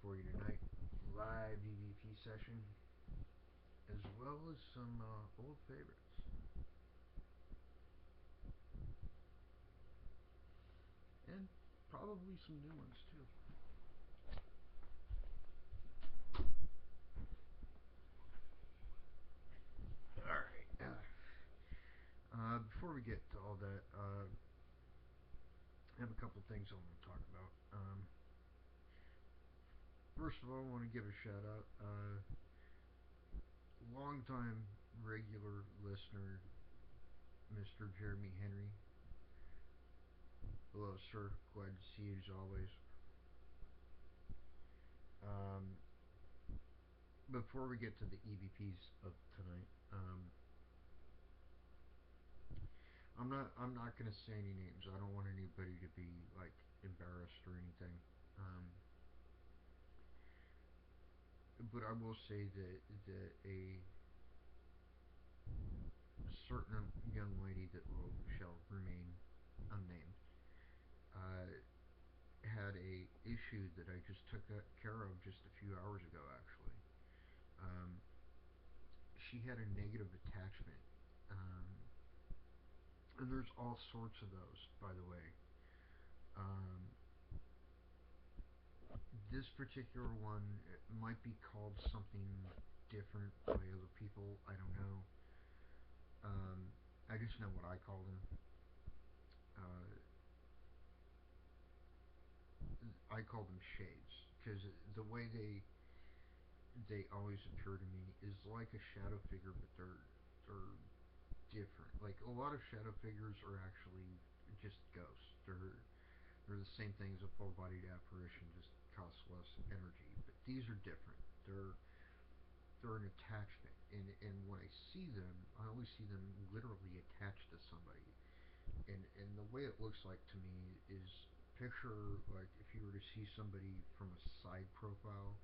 for you tonight. Live EVP session, as well as some old favorites. And probably some new ones too. Alright. Before we get to all that, I have a couple things I want to talk about. First of all, I want to give a shout out. Longtime regular listener, Mr. Jeremy Henry. Hello, sir. Glad to see you as always. Before we get to the EVPs of tonight, I'm not gonna say any names. I don't want anybody to be like embarrassed or anything. But I will say that a certain young lady that shall remain unnamed had a issue that I just took care of just a few hours ago. Actually, she had a negative attachment, and there's all sorts of those, by the way. Um, this particular one might be called something different by other people. I don't know. I just know what I call them. I call them shades because the way they always appear to me is like a shadow figure, but they're different. Like a lot of shadow figures are actually just ghosts. They're the same thing as a full-bodied apparition, just costs less energy. But these are different. They're an attachment, and when I see them, I always see them literally attached to somebody. And the way it looks like to me is picture like if you were to see somebody from a side profile,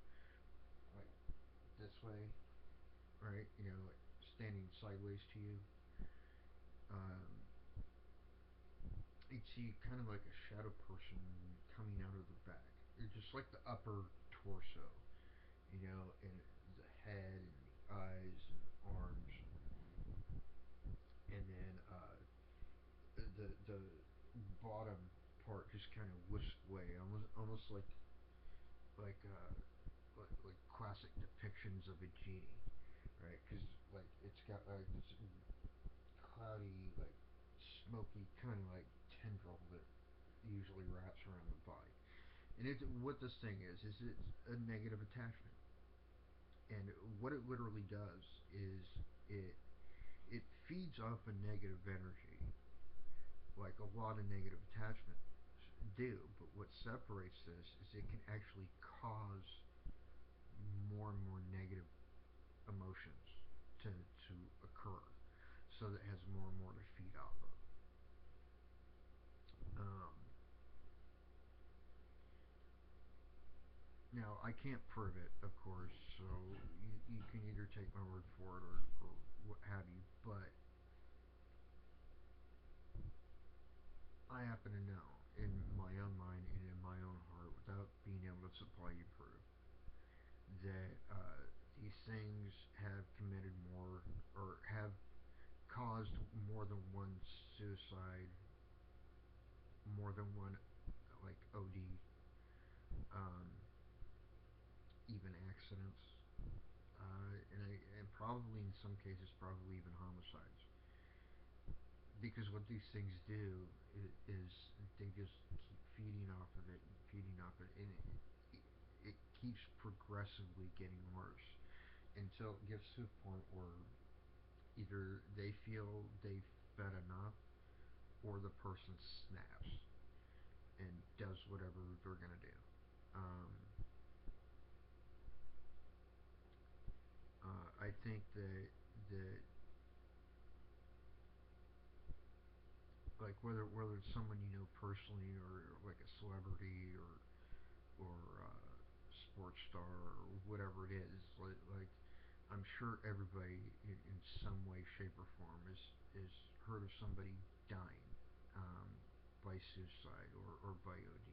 like this way, right? You know, like standing sideways to you. Um, you'd see kind of like a shadow person coming out of the back. It's just like the upper torso, you know, and the head and the eyes and the arms, and then the bottom part just kind of whisked away, almost like classic depictions of a genie, right? Because like it's got like this cloudy, like smoky kind of like tendril that usually wraps around the body. And what this thing is it's a negative attachment. And what it literally does is it it feeds off a negative energy, like a lot of negative attachments do. But what separates this is it can actually cause more and more negative emotions to occur, so that it has more and more to feed off of. Now I can't prove it, of course, so you can either take my word for it or what have you. But I happen to know in my own mind and in my own heart, without being able to supply you proof, that these things have committed more or have caused more than one suicide, more than one like OD, um, even accidents, and probably in some cases probably even homicides. Because what these things do is they just keep feeding off of it and feeding off it, and it keeps progressively getting worse until it gets to a point where either they feel they've fed enough or the person snaps and does whatever they're gonna do. Um, I think that like whether it's someone you know personally or like a celebrity or sports star or whatever it is, like I'm sure everybody in some way, shape, or form is heard of somebody dying by suicide or by OD,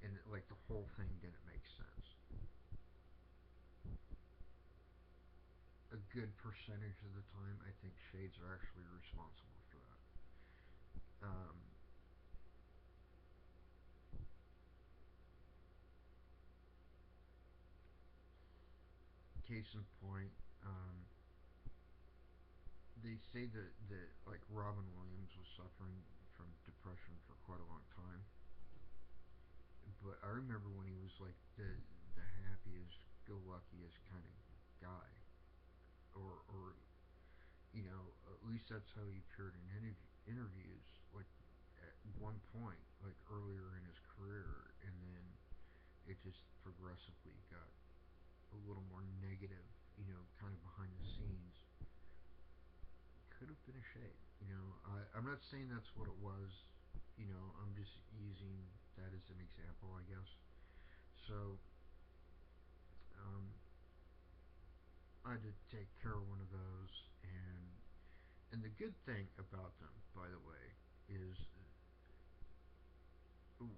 and like the whole thing didn't make sense. good percentage of the time, I think shades are actually responsible for that. Case in point, they say that like Robin Williams was suffering from depression for quite a long time, but I remember when he was like the happiest, go luckiest kind of guy, or at least that's how he appeared in interviews. Like at one point, like earlier in his career, and then it just progressively got a little more negative. Kind of behind the scenes. Could have been a shade. I'm not saying that's what it was. I'm just using that as an example, I guess. So, um, I had to take care of one of those, and the good thing about them, by the way, is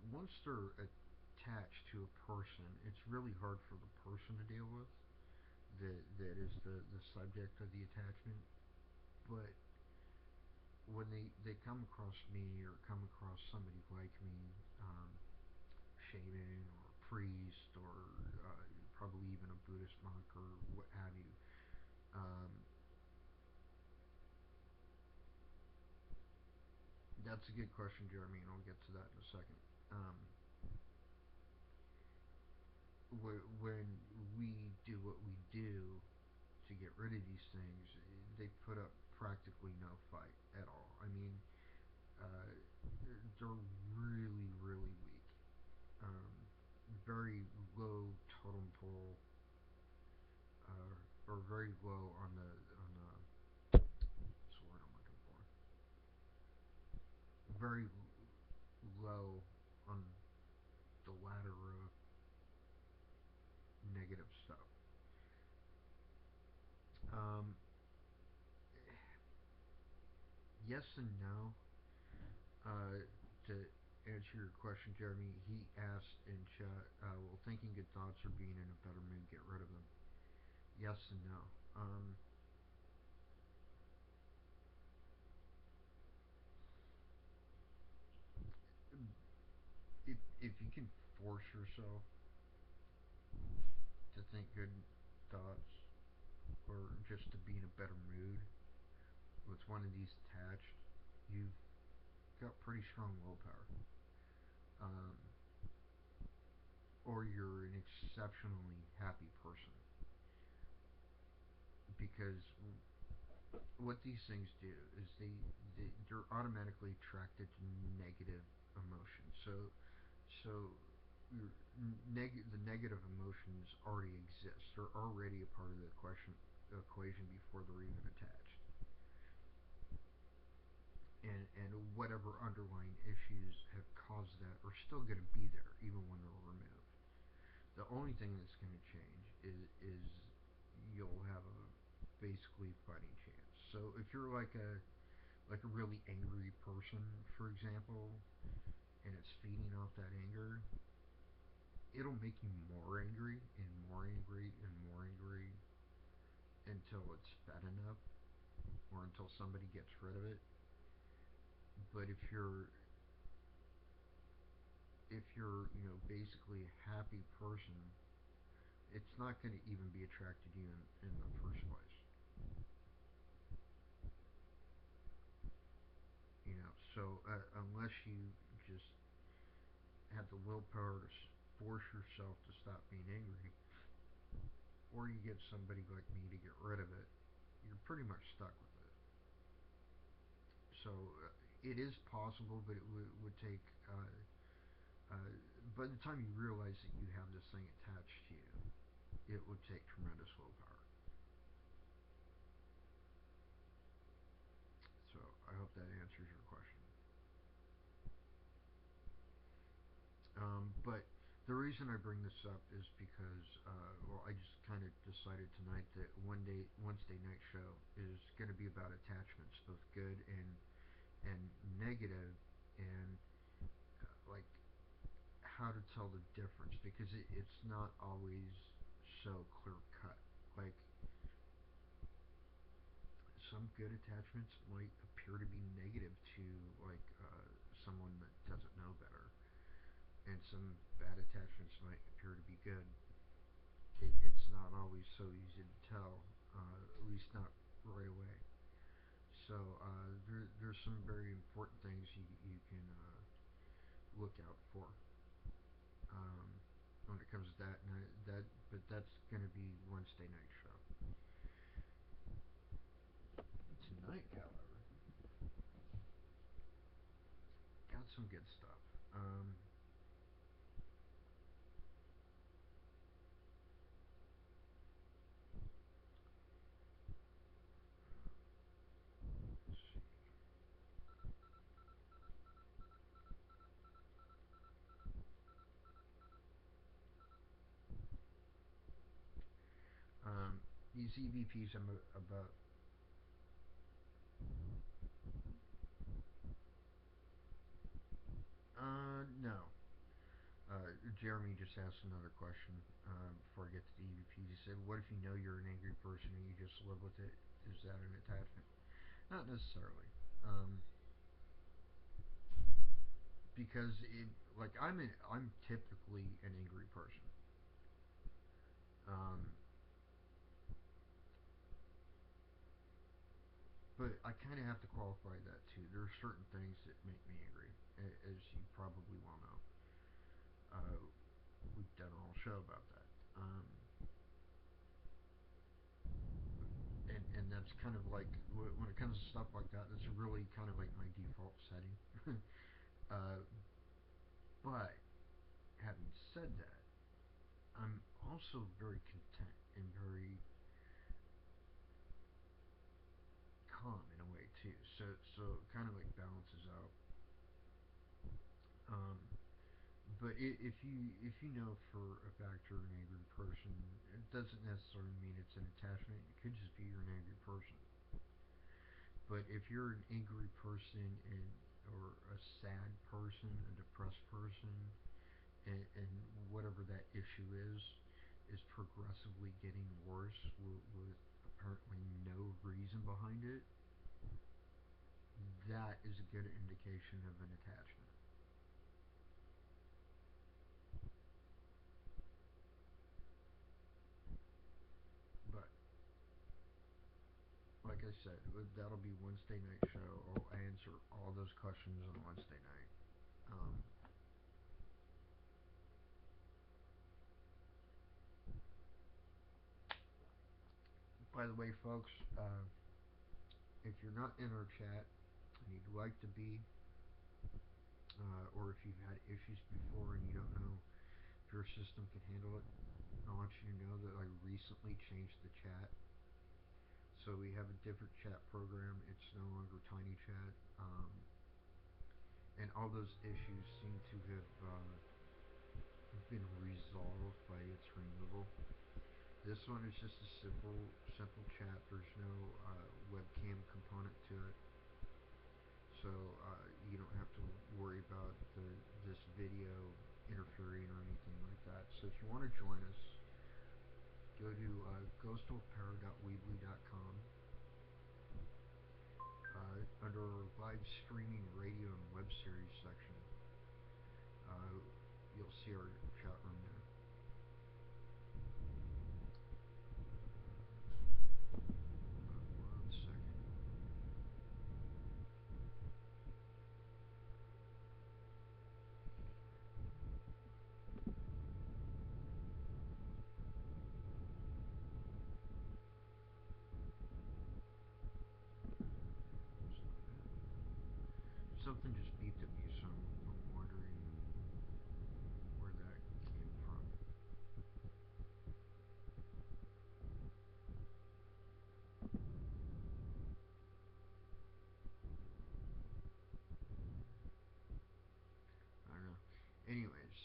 once they're attached to a person, it's really hard for the person to deal with. That is the subject of the attachment. But when they come across me or come across somebody like me, um, shaman or priest or probably even a Buddhist monk or what have you, um, that's a good question, Jeremy, and I'll get to that in a second. Um, when we do what we do to get rid of these things, they put up practically no fight at all. I mean, uh, they're really, really weak. Um, very low totem pole, or very low what's the word I'm looking for? Very low on the ladder of negative stuff. Um, yes and no. To answer your question, Jeremy, he asked in chat, will thinking good thoughts or being in a better mood get rid of them? Yes and no. If you can force yourself to think good thoughts or just to be in a better mood with one of these attached, you've got pretty strong willpower. Um, or you're an exceptionally happy person. Because what these things do is they're automatically attracted to negative emotions. So the negative emotions already exist. They're already a part of the equation before they're even attached. And whatever underlying issues have caused that are still going to be there even when they're removed. The only thing that's going to change is you'll have a basically fighting chance. So if you're like a really angry person, for example, and it's feeding off that anger, it'll make you more angry and more angry and more angry until it's fed enough or until somebody gets rid of it. But if you're basically a happy person, it's not going to even be attracted to you in the first place. So unless you just have the willpower to force yourself to stop being angry, or you get somebody like me to get rid of it, you're pretty much stuck with it. So it is possible, but it would take. By the time you realize that you have this thing attached to you, it would take tremendous willpower. So I hope that answers your question. But the reason I bring this up is because, well, I just kind of decided tonight that Wednesday night show is going to be about attachments, both good and negative, and like how to tell the difference because it's not always so clear cut. Like some good attachments might appear to be negative to like someone that doesn't know better, and some bad attachments might appear to be good. It's not always so easy to tell, at least not right away. So there's some very important things you can look out for um, when it comes to that. And but that's going to be Wednesday night show. Tonight, however, got some good stuff. Let's see. These EVPs I'm about. No. Jeremy just asked another question before I get to the EVP. He said, "What if you know you're an angry person and you just live with it? Is that an attachment?" Not necessarily, um, because like I'm typically an angry person, um, but I kind of have to qualify that too. There are certain things that make me angry, as you probably well know. Uh, we've done a whole show about that. And that's kind of like when it comes to stuff like that, that's really kind of like my default setting. uh, but having said that, I'm also very content and very calm in a way too. So it kind of like balances out. Um, but if you know for a fact you're an angry person, it doesn't necessarily mean it's an attachment. It could just be you're an angry person. But if you're an angry person and or a sad person, a depressed person, and whatever that issue is progressively getting worse with apparently no reason behind it, that is a good indication of an attachment. But like I said, that'll be Wednesday night show. I'll answer all those questions on Wednesday night. By the way, folks, if you're not in our chat and you'd like to be, or if you've had issues before and you don't know if your system can handle it, I want you to know that I recently changed the chat. So we have a different chat program. It's no longer Tiny Chat. And all those issues seem to have been resolved by its removal. This one is just a simple chat. There's no webcam component to it, so you don't have to worry about this video interfering or anything like that. So if you want to join us, go to ghostofpower.weebly.com. Under our live streaming radio and web series section, uh, you'll see our chat room there. 1 second. Something just beeped at me, so I'm wondering where that came from. I don't know. Anyways,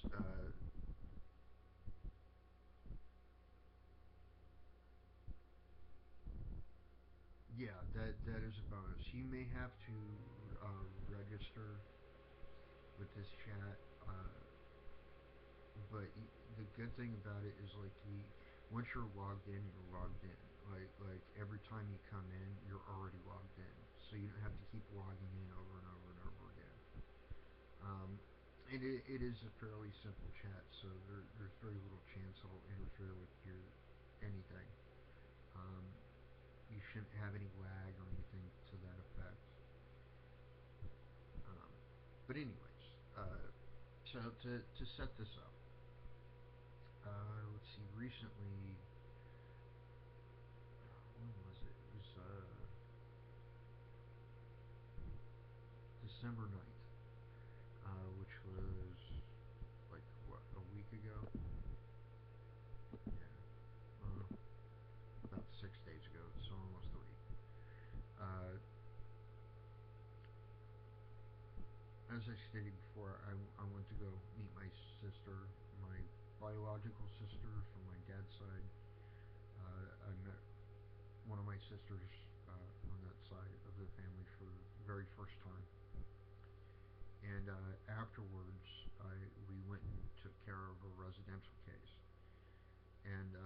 yeah, that is a bonus. You may have to register with this chat, but the good thing about it is like once you're logged in, you're logged in. Like every time you come in, you're already logged in, so you don't have to keep logging in over and over and over again. Um, it is a fairly simple chat, so there's very little chance it'll interfere with your anything. Um, you shouldn't have any lag or anything to that effect. Um, but anyways, so to set this up, let's see. Recently, when was it? It was December 9th, which was like what, a week ago? Yeah, about 6 days ago, so almost a week. Uh, as I stated before, I went to go meet my sister, my biological sister from my dad's side. I met one of my sisters on that side of the family for the very first time. And afterwards, we went and took care of a residential case. And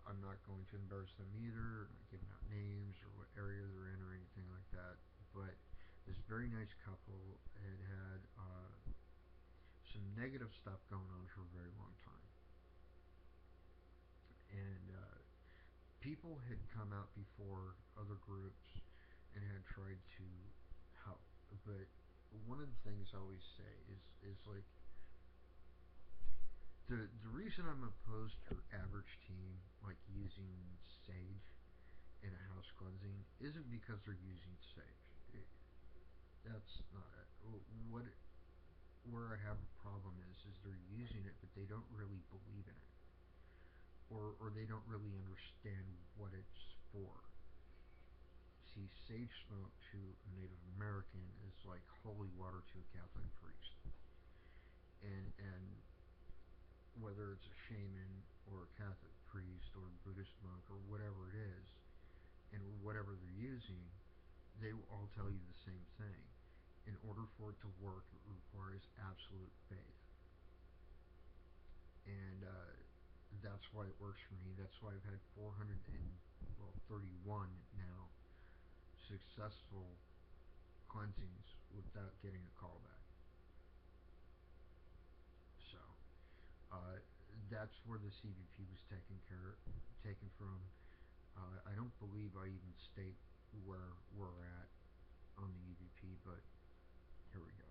I'm not going to embarrass them either, not giving out names or what area they're in or anything like that. But this very nice couple had some negative stuff going on for a very long time. And people had come out before, other groups, and had tried to help. But one of the things I always say is like the reason I'm opposed to your average team like using sage in a house cleansing isn't because they're using sage. That's not it. What where I have a problem is they're using it, but they don't really believe in it, or they don't really understand what it's for. See, sage smoke to a Native American is like holy water to a Catholic priest, and whether it's a shaman or a Catholic priest or a Buddhist monk or whatever it is, and whatever they're using, they will all tell you the same thing. In order for it to work, it requires absolute faith, and that's why it works for me. That's why I've had 431 now successful cleansings without getting a callback. So uh, that's where the CVP was taken from. I don't believe I even state where we're at on the EVP, but here we go.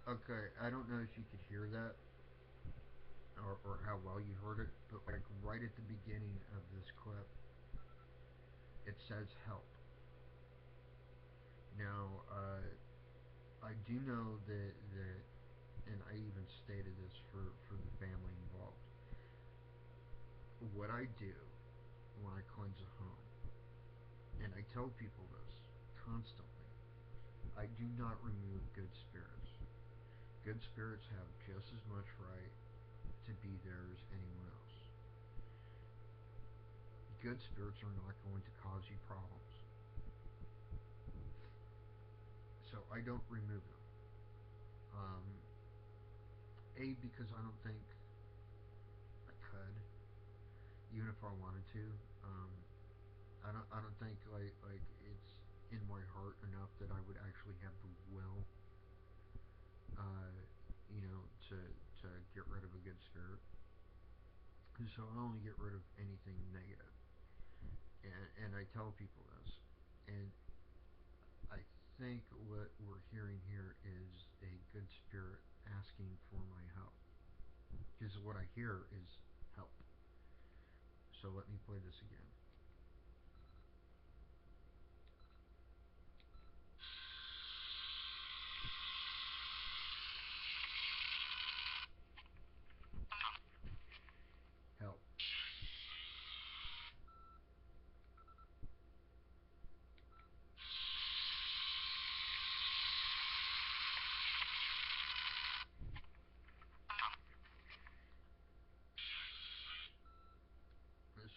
Okay, I don't know if you could hear that or how well you heard it, but like right at the beginning of this clip, it says help. Now, I do know that, and I even stated this for the family involved. What I do when I cleanse a home, and I tell people this constantly, I do not remove good spirits. Good spirits have just as much right to be there as anyone else. Good spirits are not going to cause you problems. So I don't remove them. Because I don't think I could, even if I wanted to. Um, I don't think like it's in my heart enough that I would actually have the will, uh, to get rid of a good spirit. So I only get rid of anything negative, and I tell people this, and I think what we're hearing here is a good spirit asking for my help. Because what I hear is help. So let me play this again. Help.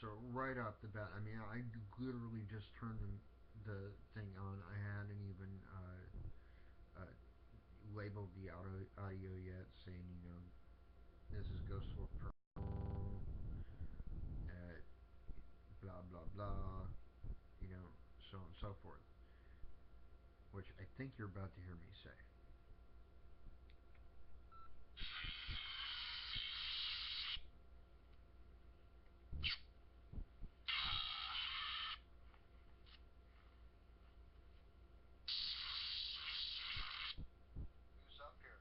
So right off the bat, I mean, I literally just turned the thing on. I hadn't even labeled the audio yet, saying, this is Ghost Wolf at blah blah blah, so on and so forth, which I think you're about to hear me say. Who's up here?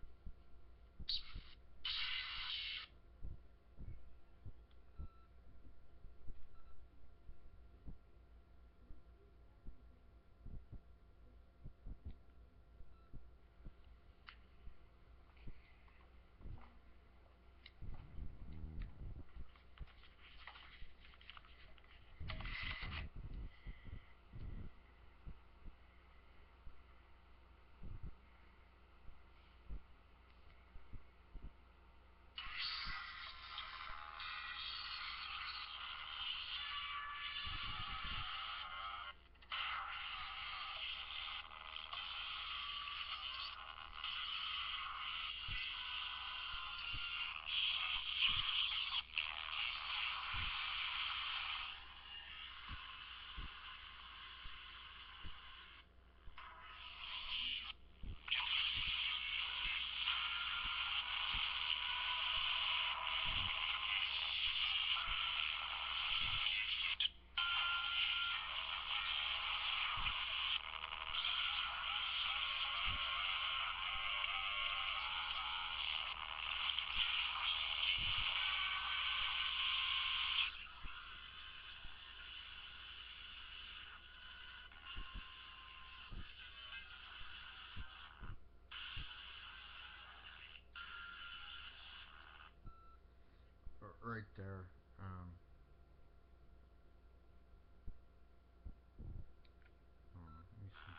Right there. Let me see.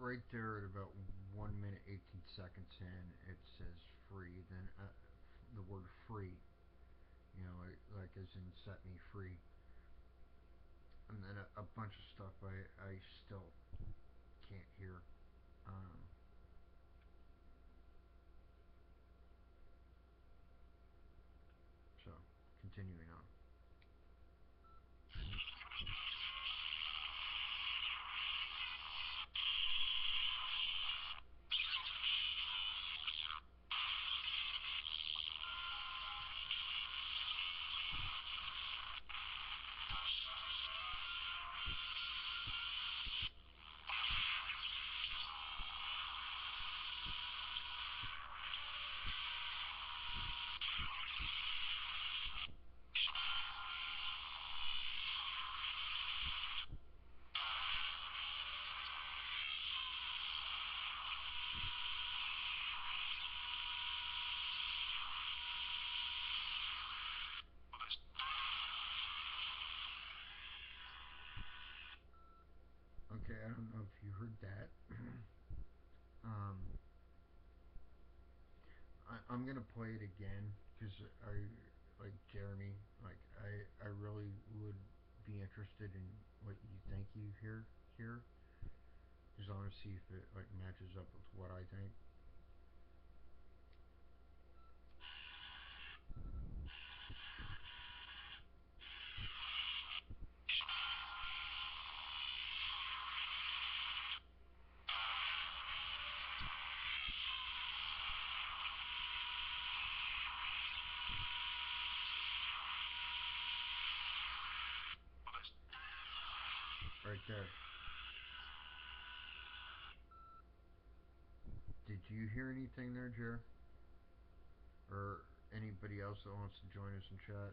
Right there at about 1 minute 18 seconds in, it says free. Then the word free, like as in set me free. And then a bunch of stuff I still can't hear. Um, so, continuing on. Okay, I don't know if you heard that. um, I'm gonna play it again because like Jeremy, like I really would be interested in what you think you hear here. Because I want to see if it like matches up with what I think. Right there. Did you hear anything there, Jer? Or anybody else that wants to join us in chat?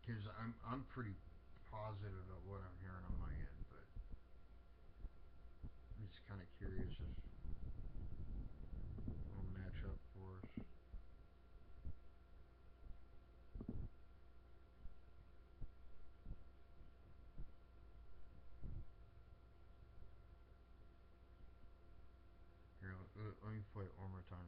Because I'm pretty positive of what I'm hearing on my end, but I'm just kind of curious if it'll match up for us. Here, let me play it one more time.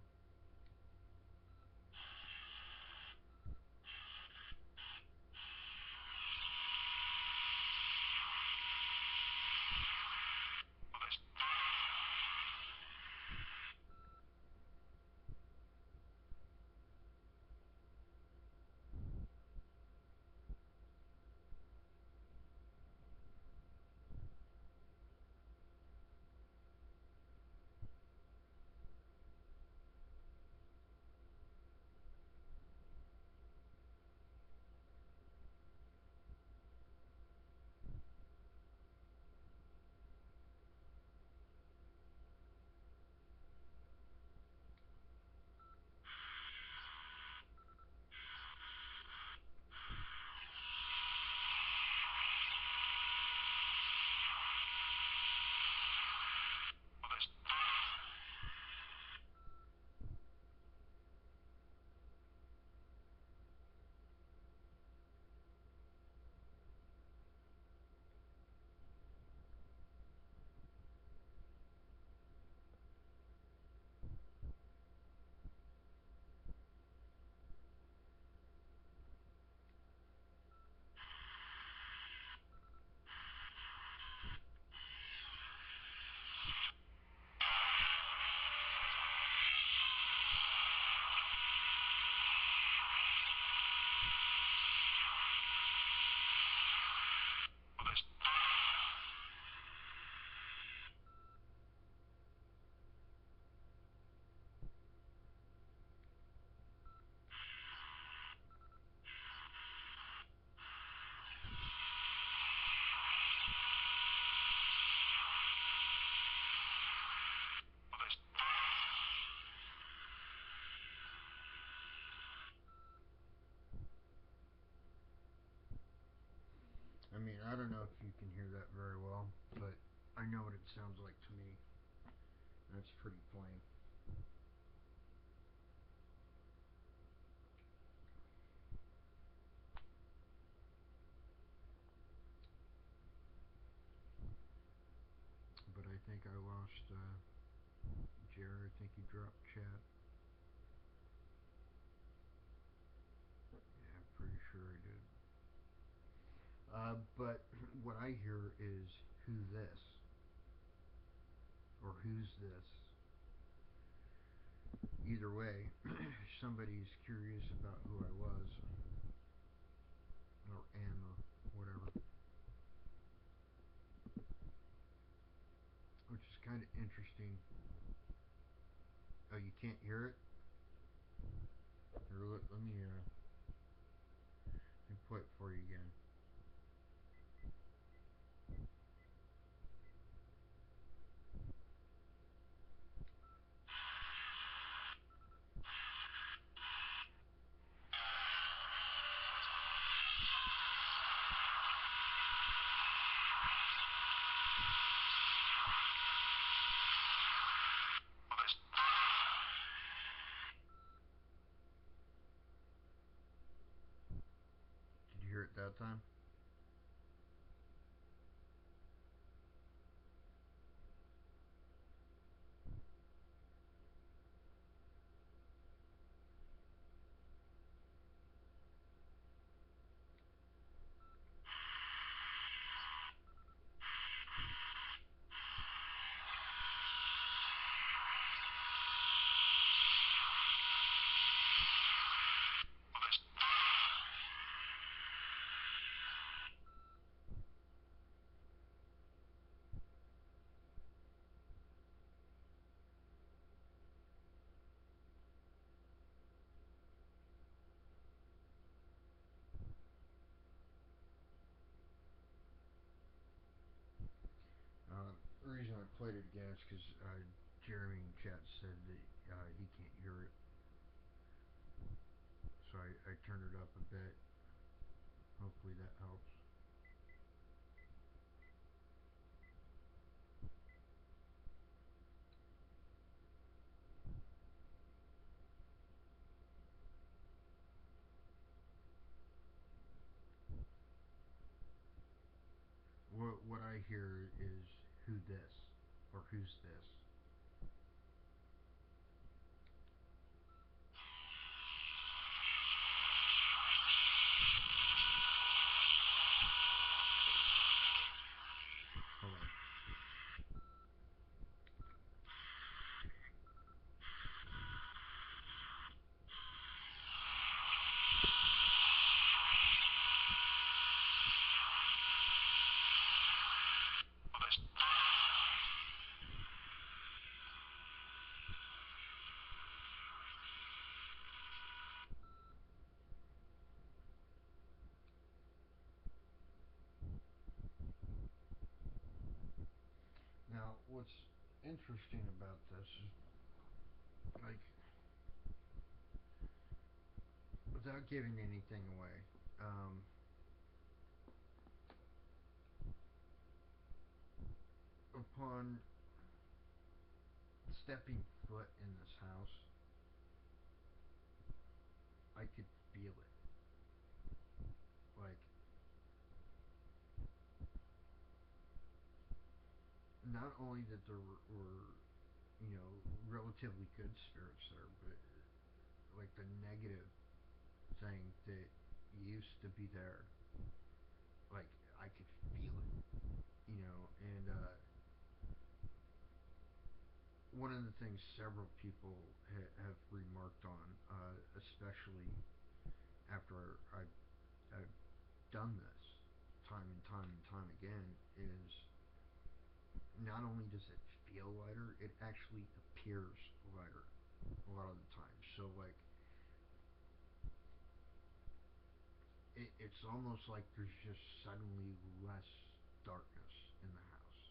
I mean, I don't know if you can hear that very well, but I know what it sounds like to me. That's pretty plain. But I think I lost Jared. I think he dropped chat. Yeah, I'm pretty sure I did. But what I hear is who this or who's this. Either way, somebody's curious about who I was or am or whatever, which is kind of interesting. Oh, you can't hear it? Here, let me play it for you again. Did you hear it that time? The reason I played it again is because Jeremy in chat said that he can't hear it, so I turned it up a bit. Hope Hopefully that helps. What I hear is who this or who's this. Hold on. Now, what's interesting about this is, like, without giving anything away, um, upon stepping foot in this house, I could feel it. Like, not only that there were relatively good spirits there, but like the negative thing that used to be there, like I could feel it, and one of the things several people have remarked on, especially after I've done this time and time and time again, is not only does it feel lighter, it actually appears lighter a lot of the time. So like it's almost like there's just suddenly less darkness in the house,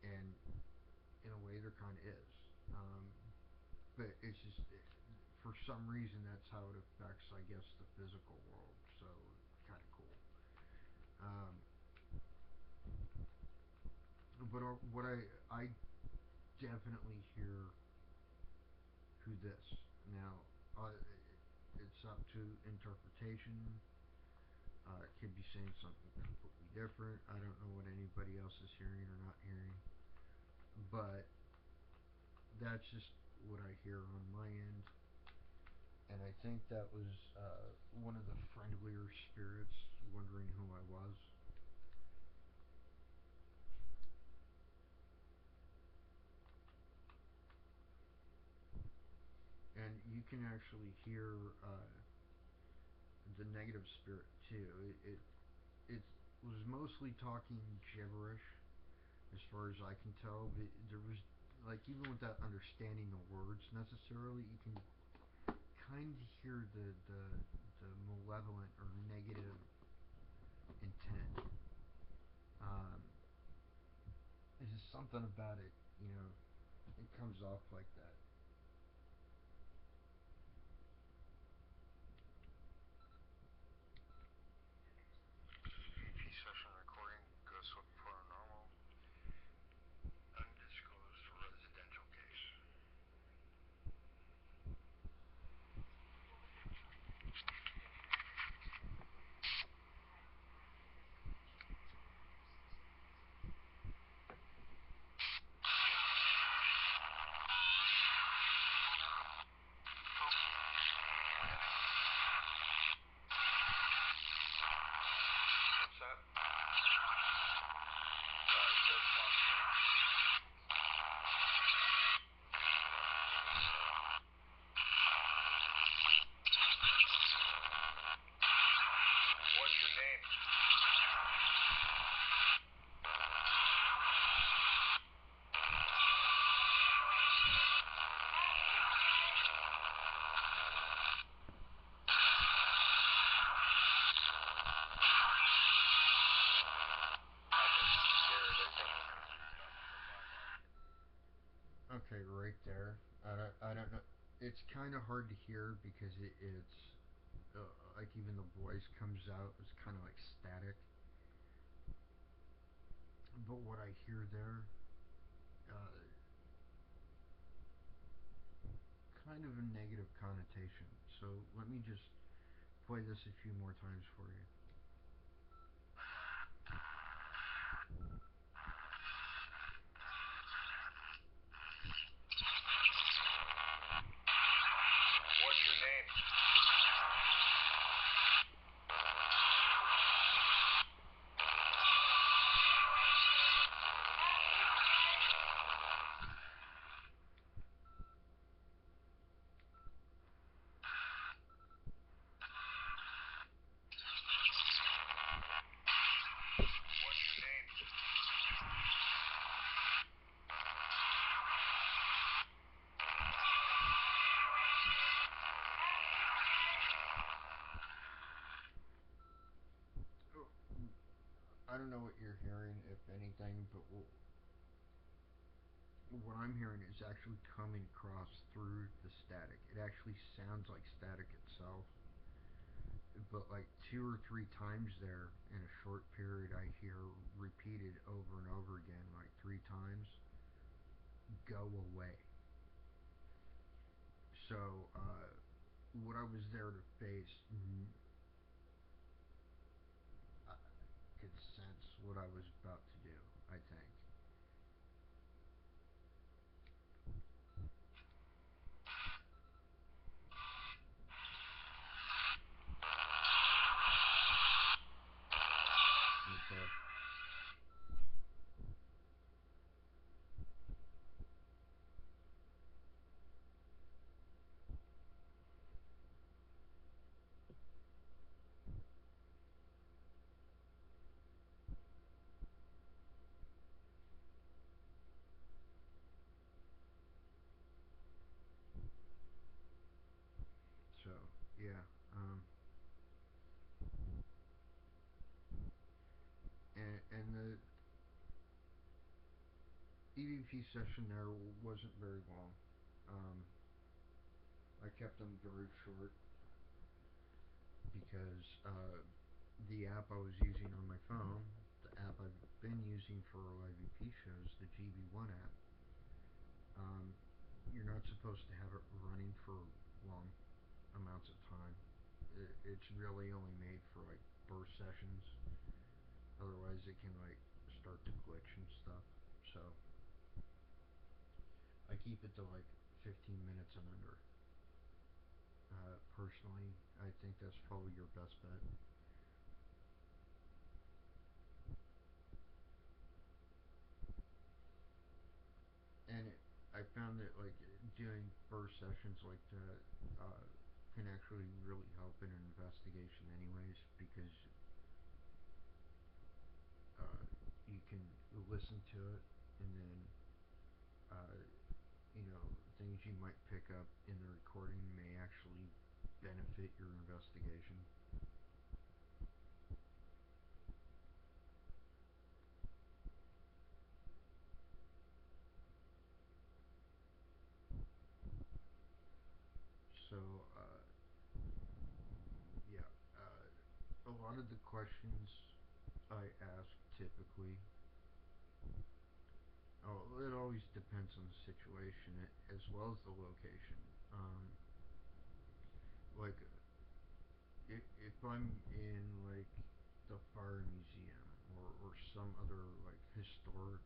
and in a way there kind of is. But it's just for some reason that's how it affects, I guess, the physical world. So kind of cool. Um, but what I definitely hear who this now. It's up to interpretation. It could be saying something completely different. I don't know what anybody else is hearing or not hearing, but that's just what I hear on my end. And I think that was one of the friendlier spirits wondering who I was. And you can actually hear the negative spirit too. It was mostly talking gibberish, as far as I can tell. But there was, like, even without understanding the words necessarily, you can kind of hear the malevolent or negative intent. Um, it's just something about it. It comes off like that. Okay, right there. I don't know. It's kind of hard to hear because it's like even the voice comes out as kind of like static. But what I hear there, uh, kind of a negative connotation. So let me just play this a few more times for you. What's your name? What's your name? I don't know what you're hearing, if anything, but what I'm hearing is actually coming across through the static. It actually sounds like static itself, but like two or three times there in a short period, I hear repeated over and over again, like three times, go away. So, what I was there to face, I could sense what I was about to do, I think. Okay. So, yeah. And the EVP session there wasn't very long. Um, I kept them very short because the app I was using on my phone, the app I've been using for LiveEVP shows, the GB1 app, um, you're not supposed to have it running for long amounts of time. It's really only made for like burst sessions. Otherwise, it can like start to glitch and stuff. So I keep it to like 15 minutes and under. Personally, I think that's probably your best bet. And I found that like doing burst sessions like that can actually really help in an investigation, anyways, because uh, you can listen to it and then uh, things you might pick up in the recording may actually benefit your investigation. So, yeah, a lot of the questions I ask typically, oh, it always depends on the situation as well as the location. Like, if I'm in, like, the fire museum or some other, like, historic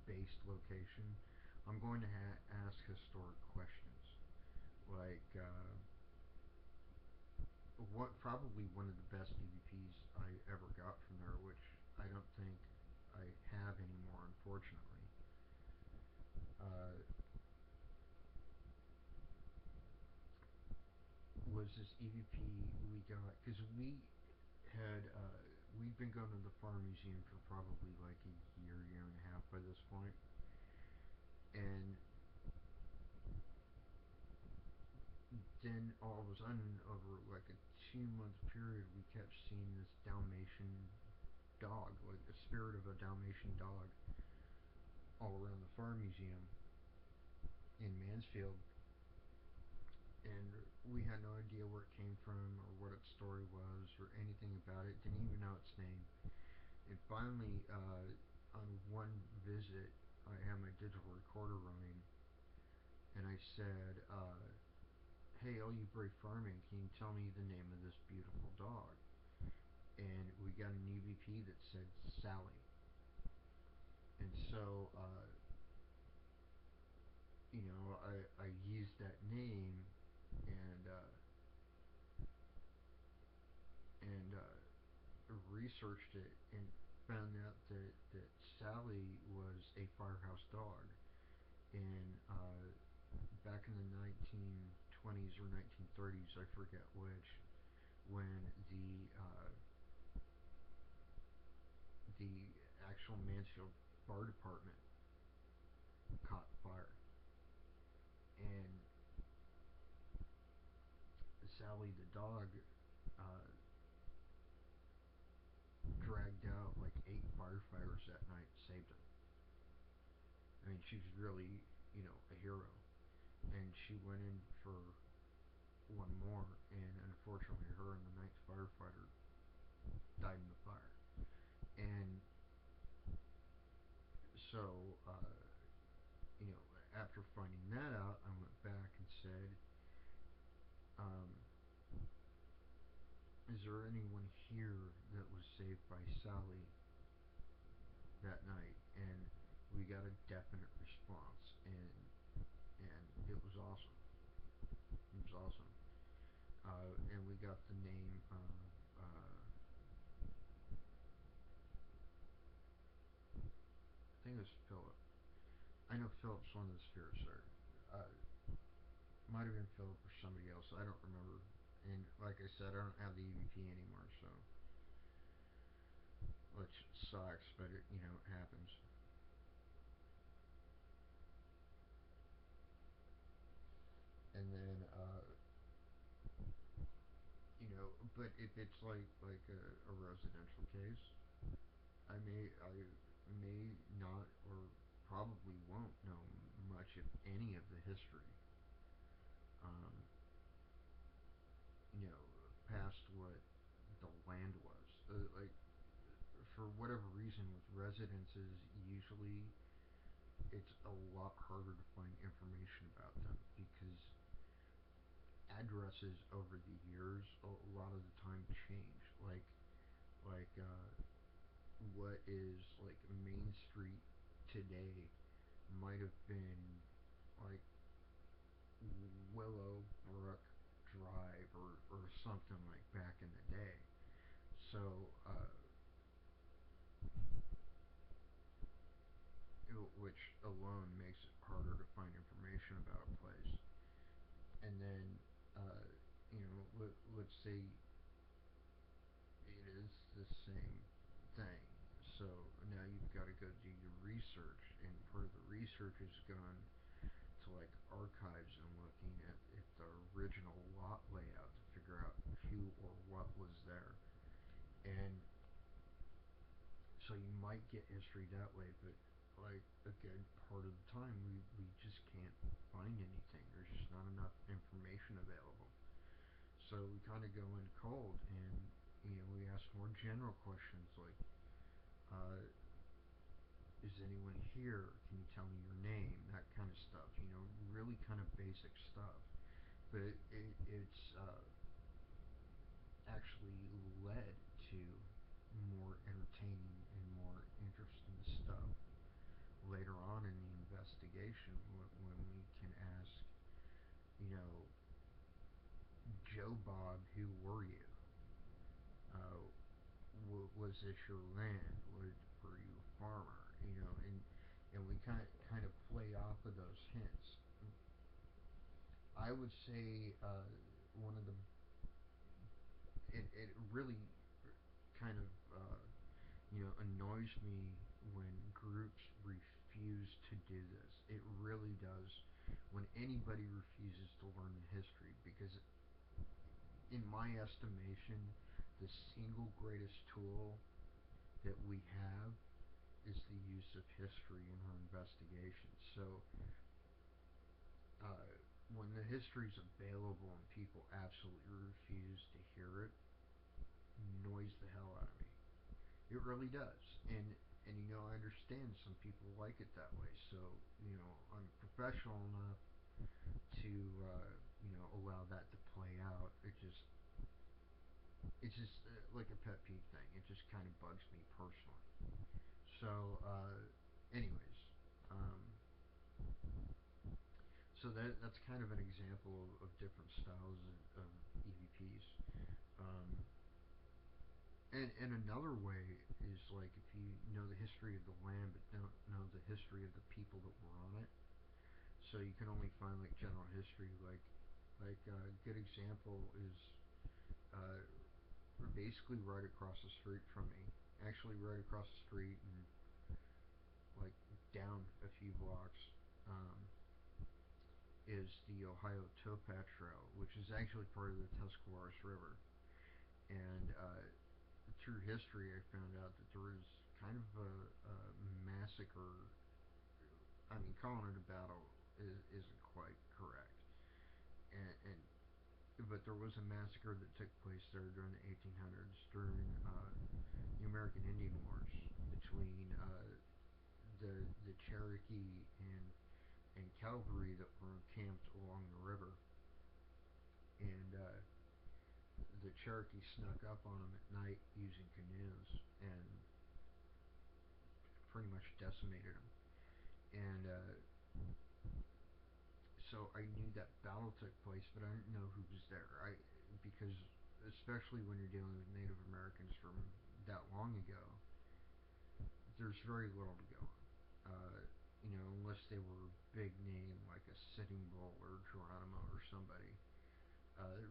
based location, I'm going to ask historic questions. Like, probably one of the best EVPs I ever got from there, which I don't think I have anymore, unfortunately. Uh, was this EVP we got because we've been going to the farm museum for probably like a year and a half by this point, and then all of a sudden, over like a 2 month period, we kept seeing this Dalmatian dog, like the spirit of a Dalmatian dog, all around the farm museum in Mansfield, and we had had no idea where it came from or what its story was or anything about it. Didn't even know its name. And finally, on one visit, I had my digital recorder running, and I said, "Hey, all you brave firemen, can you tell me the name of this beautiful dog?" And we got an EVP that said Sally. And so, I used that name and researched it and found out that Sally was a firehouse dog. And back in the 1920s or 1930s, I forget which, when the actual Mansfield Fire Department caught fire, and Sally the dog uh, dragged out like 8 firefighters that night and saved them. I mean, she's really, a hero. And she went in for one more, and unfortunately, her and the ninth firefighter died in the fire. And so, after finding that out, I went back and said, um, "Is there anyone here that was saved by Sally that night?" And we got a definite response, and it was awesome. It was awesome. And we got the name of I think it was Philip. I know Philip's one of the spirits there. Might have been Philip or somebody else. I don't remember. And like I said, I don't have the EVP anymore, so which sucks, but it happens. And then but if it's like a residential case, I may not or probably won't know much if any of the history. Um, past what the land was. Like for whatever reason, with residences, usually it's a lot harder to find information about them because addresses over the years a lot of the time change. Like what is like Main Street today might have been like Willowbrook Drive or something like back in the day. So, which alone makes it harder to find information about a place. And then, uh, let's say it is the same thing. So now you've got to go do your research, and part of the research is gone to like archives and looking at the original lot layout to figure out who or what was there. And so you might get history that way, but like a good part of the time we just can't find anything. There's just not enough information available. So we kind of go in cold, and we ask more general questions like, uh, "Is anyone here? Can you tell me your name?" That kind of stuff. Really kind of basic stuff. But it's actually led to more entertaining and more interesting stuff later on in the investigation when we can ask, you know, Joe Bob, who were you? Uh, was this your land? Were you a farmer? And we kind of play off of those hints. I would say one of the it really kind of annoys me when groups refuse to do this. It really does when anybody refuses to learn the history because in my estimation the single greatest tool that we have is the use of history in our investigation. So when the history's available and people absolutely refuse to hear it annoys the hell out of me. It really does. And I understand some people like it that way. So, I'm professional enough to allow that to play out. It's just like a pet peeve thing. It just kind of bugs me personally. So, anyways, um, so that's kind of an example of different styles of EVPs. Um, and another way is like if you know the history of the land but don't know the history of the people that were on it. So you can only find like general history. Like a good example is uh, basically right across the street from me. Actually, right across the street and like down a few blocks um, is the Ohio Towpath Trail, which is actually part of the Tuscarawas River. And through history, I found out that there was kind of a massacre. I mean, calling it a battle isn't quite correct. And but there was a massacre that took place there during the 1800s during the American Indian Wars between the Cherokee and cavalry that were encamped along the river, and the Cherokee snuck up on them at night using canoes and pretty much decimated them. And so I knew that battle took place, but I didn't know who was there. I because especially when you're dealing with Native Americans from that long ago, there's very little to go on. Unless they were a big name like a Sitting Bull or Geronimo or somebody,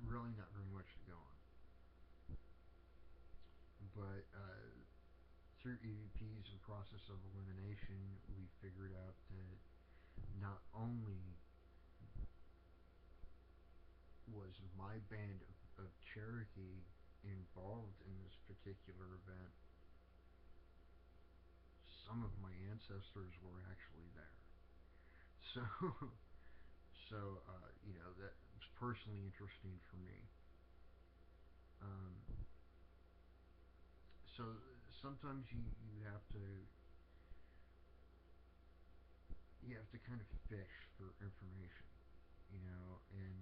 really not very much to go on. But through EVPs and process of elimination, we figured out that not only was my band of Cherokee involved in this particular event, some of my ancestors were actually there. So, that was personally interesting for me. Um, so sometimes you have to kind of fish for information, and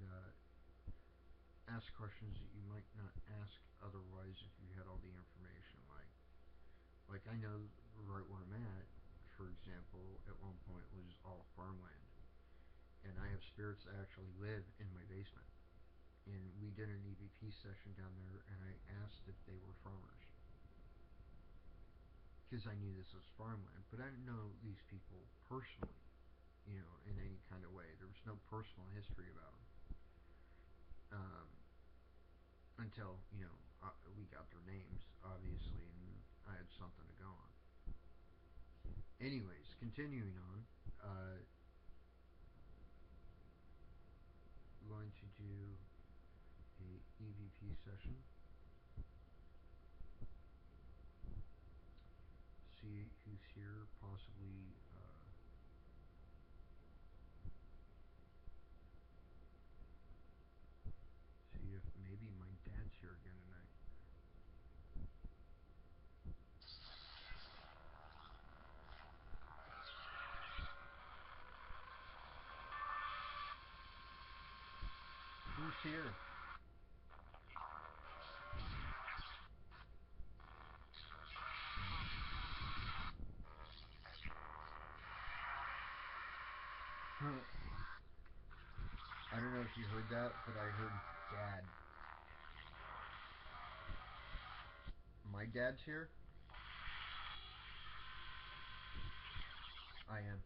ask questions that you might not ask otherwise if you had all the information. Like I know right where I'm at, for example, at one point was all farmland, and I have spirits that actually live in my basement. And we did an EVP session down there, and I asked if they were farmers because I knew this was farmland, but I didn't know these people personally, in any kind of way. There was no personal history about them until we got their names, obviously, and I had something to go on. Anyways, continuing on, going to do a EVP session. See who's here, possibly. See if maybe my dad's here again tonight. Who's here? I don't know if you heard that, but I heard Dad. My dad's here? I am.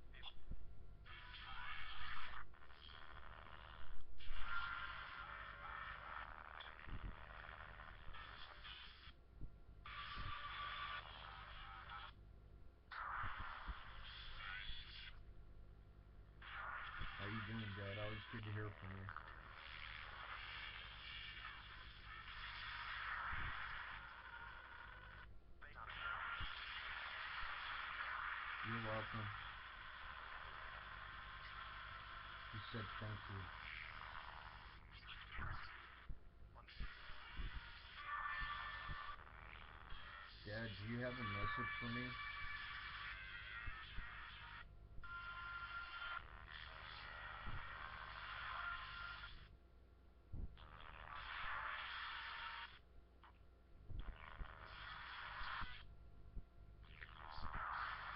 How you doing, Dad? Always good to hear from you. You're welcome. He said thank you. you have a message for me?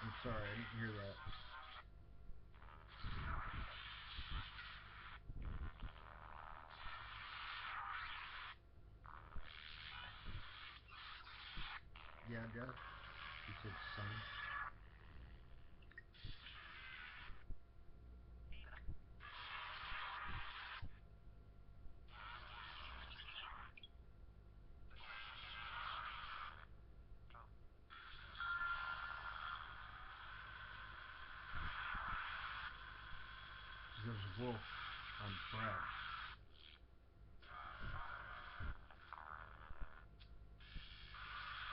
I'm sorry, I didn't hear that. Yeah, Dad? You said son? There's a wolf on Brad.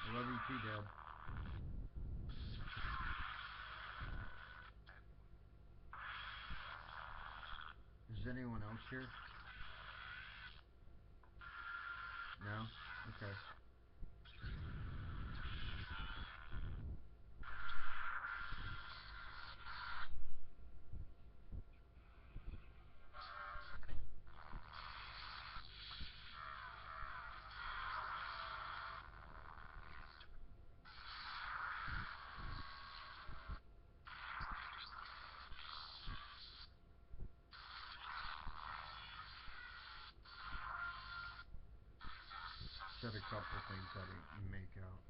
I love you too, Dad. Is anyone else here? No? Okay. Said a couple things I didn't make out.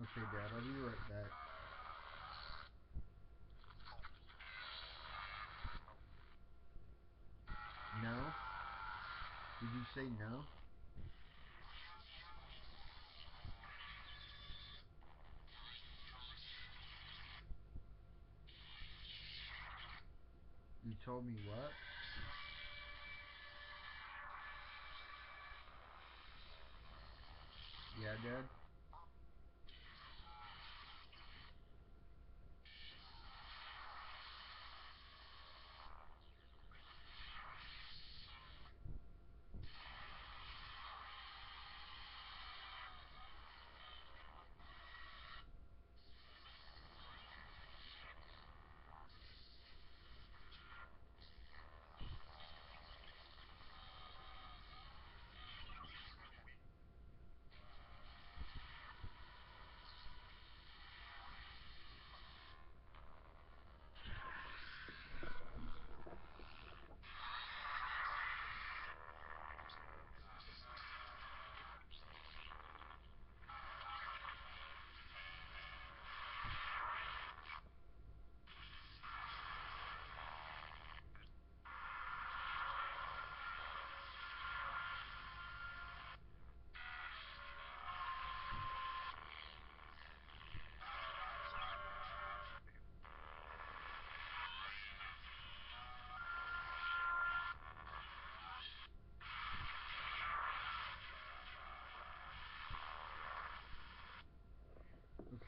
Okay, Dad, I'll be right back. No? Did you say no? You told me what? Yeah, Dad?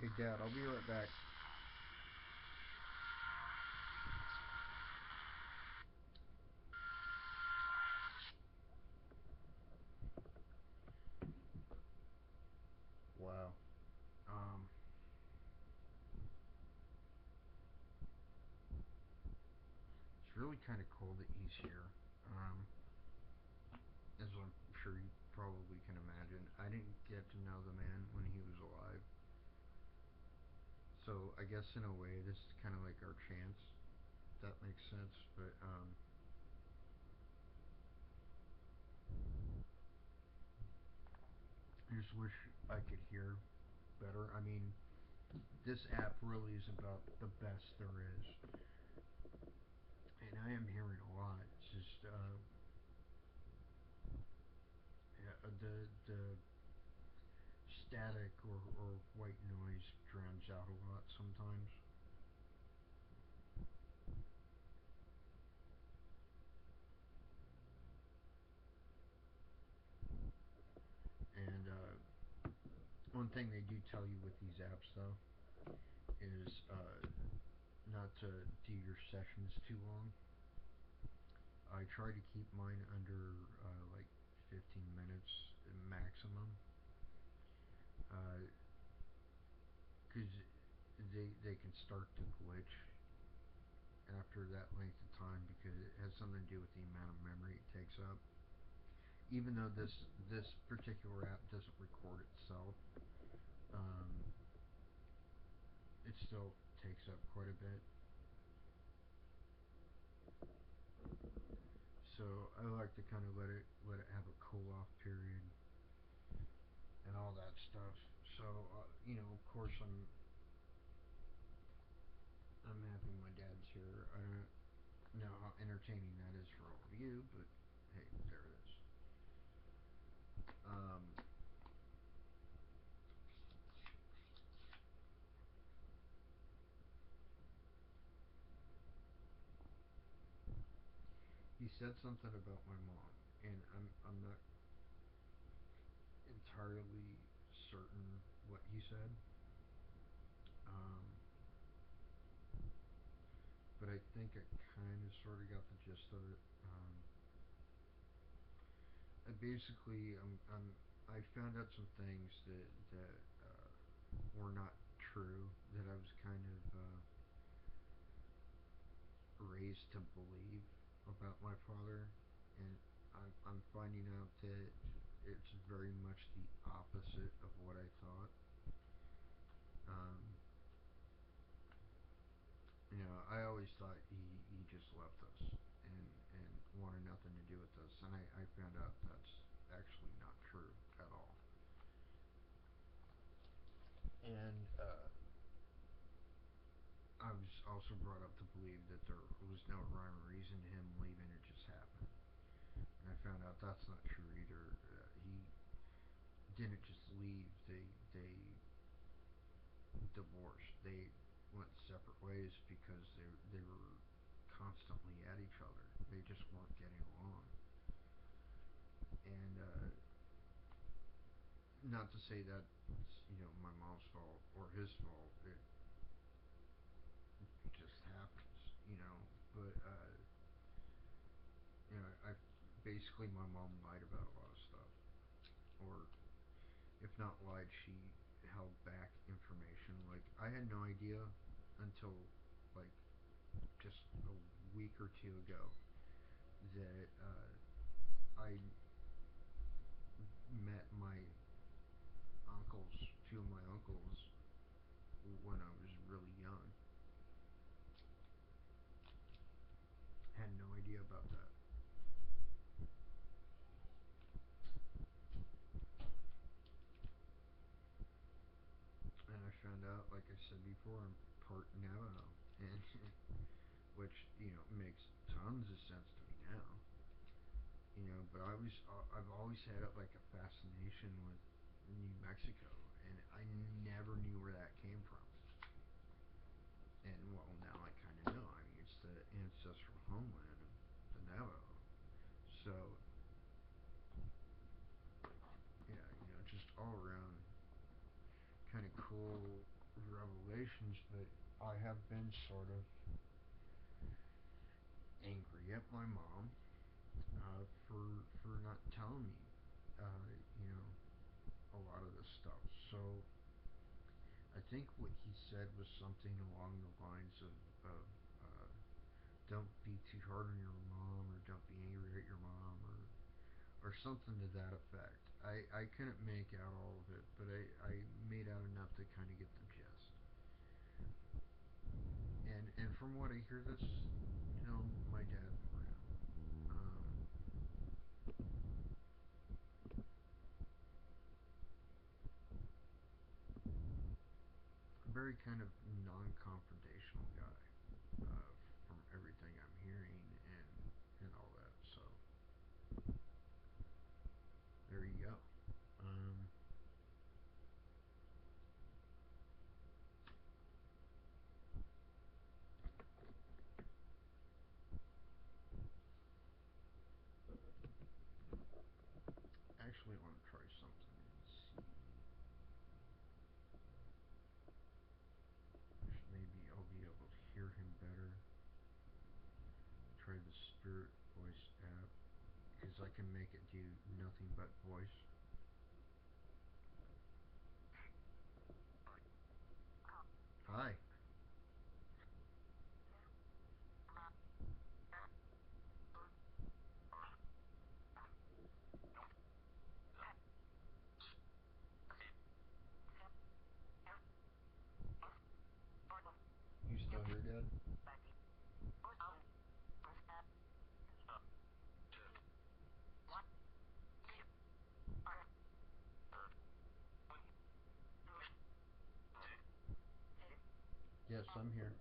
Okay, Dad, I'll be right back. Wow. Um, it's really kind of cold that he's here. Um, as I'm sure you probably can imagine, I didn't get to know the man when he was alive. So I guess in a way, this is kind of like our chance. If that makes sense. But I just wish I could hear better. I mean, this app really is about the best there is, and I am hearing a lot. It's just yeah, the static or white noise drowns out a lot sometimes, and one thing they do tell you with these apps though is not to do your sessions too long. I try to keep mine under like 15 minutes maximum, because they can start to glitch after that length of time because it has something to do with the amount of memory it takes up. Even though this particular app doesn't record itself, um, it still takes up quite a bit. So I like to kind of let it have a cool off period and all that stuff. So of course, I'm happy my dad's here. I don't know how entertaining that is for all of you, but hey, there it is. He said something about my mom, and I'm not entirely certain what he said, um, but I think I kind of sort of got the gist of it. I basically I found out some things that were not true that I was kind of raised to believe about my father, and I'm finding out that it's very much the opposite of what I thought. Um, I always thought he just left us and wanted nothing to do with us, and I found out that's actually not true at all. And I was also brought up to believe that there was no rhyme or reason to him leaving; it just happened. And I found out that's not true either. He didn't just leave; they divorced. They went separate ways because they were constantly at each other. They just weren't getting along. And not to say that my mom's fault or his fault. It just happens, But I basically my mom lied about a lot of stuff, or if not lied, she held back information. Like I had no idea until like just a week or two ago that I met my uncles, two of my uncles, when I was really young. Had no idea about that. And I found out, like I said before, I'm part Navajo, and which makes tons of sense to me now. But I've always had like a fascination with New Mexico, and I never knew where that came from. And well, now I kind of know. I mean, it's the ancestral homeland of the Navajo. So yeah, just all around kind of cool revelations. But I have been sort of angry at my mom for not telling me, uh, you know, a lot of this stuff. So I think what he said was something along the lines of don't be too hard on your mom, or don't be angry at your mom, or something to that effect. I couldn't make out all of it, but I made out enough to kind of get the gist. And from what I hear, that's my dad for you. very kind of non-confrontational guy, uh, from everything I'm hearing and all that. So there you go. Um, Actually, I want to try something and see. Maybe I'll be able to hear him better. Try the Spirit Voice app because I can make it do nothing but voice. Hi. You still here, Dad? Yes, I'm here.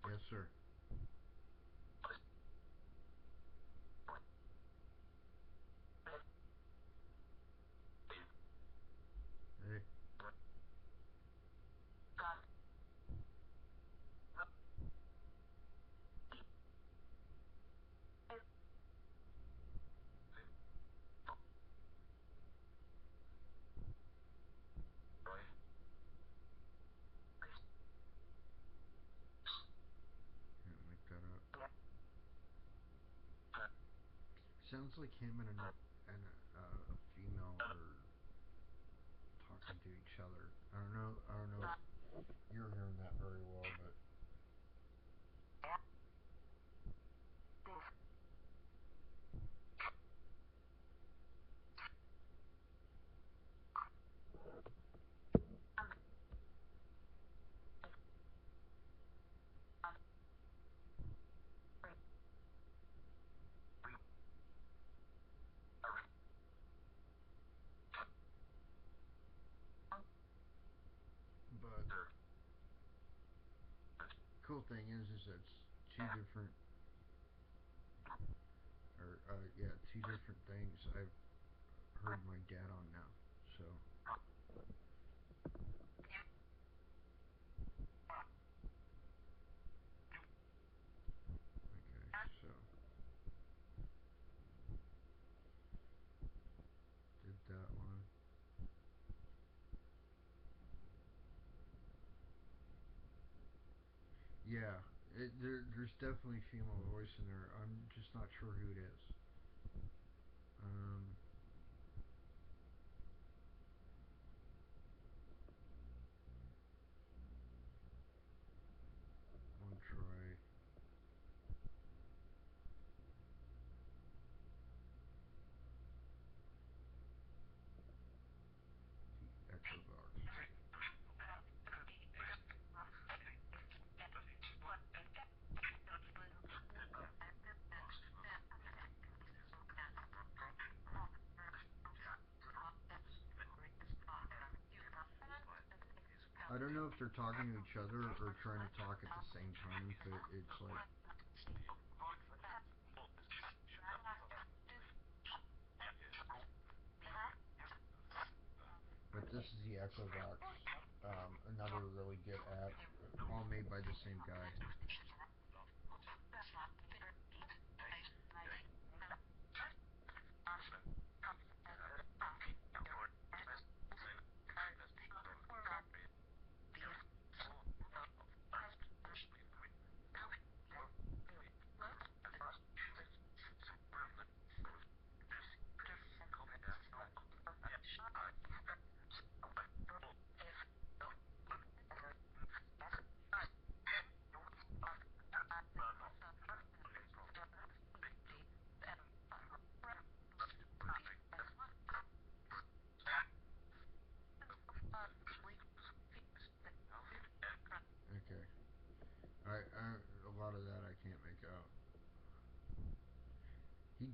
Yes, sir. Hey. Can't make that up. Sounds like him and a female are talking to each other. I don't know. I don't know if you're hearing that very well, but but cool thing is it's two different or yeah, two different things I've heard my dad on now. So okay, so did that one. Yeah, there's definitely female voice in there. I'm just not sure who it is. Um, one try. The Echo Box. I don't know if they're talking to each other or trying to talk at the same time, but it's like. But this is the Echo Box, another really good app, all made by the same guy.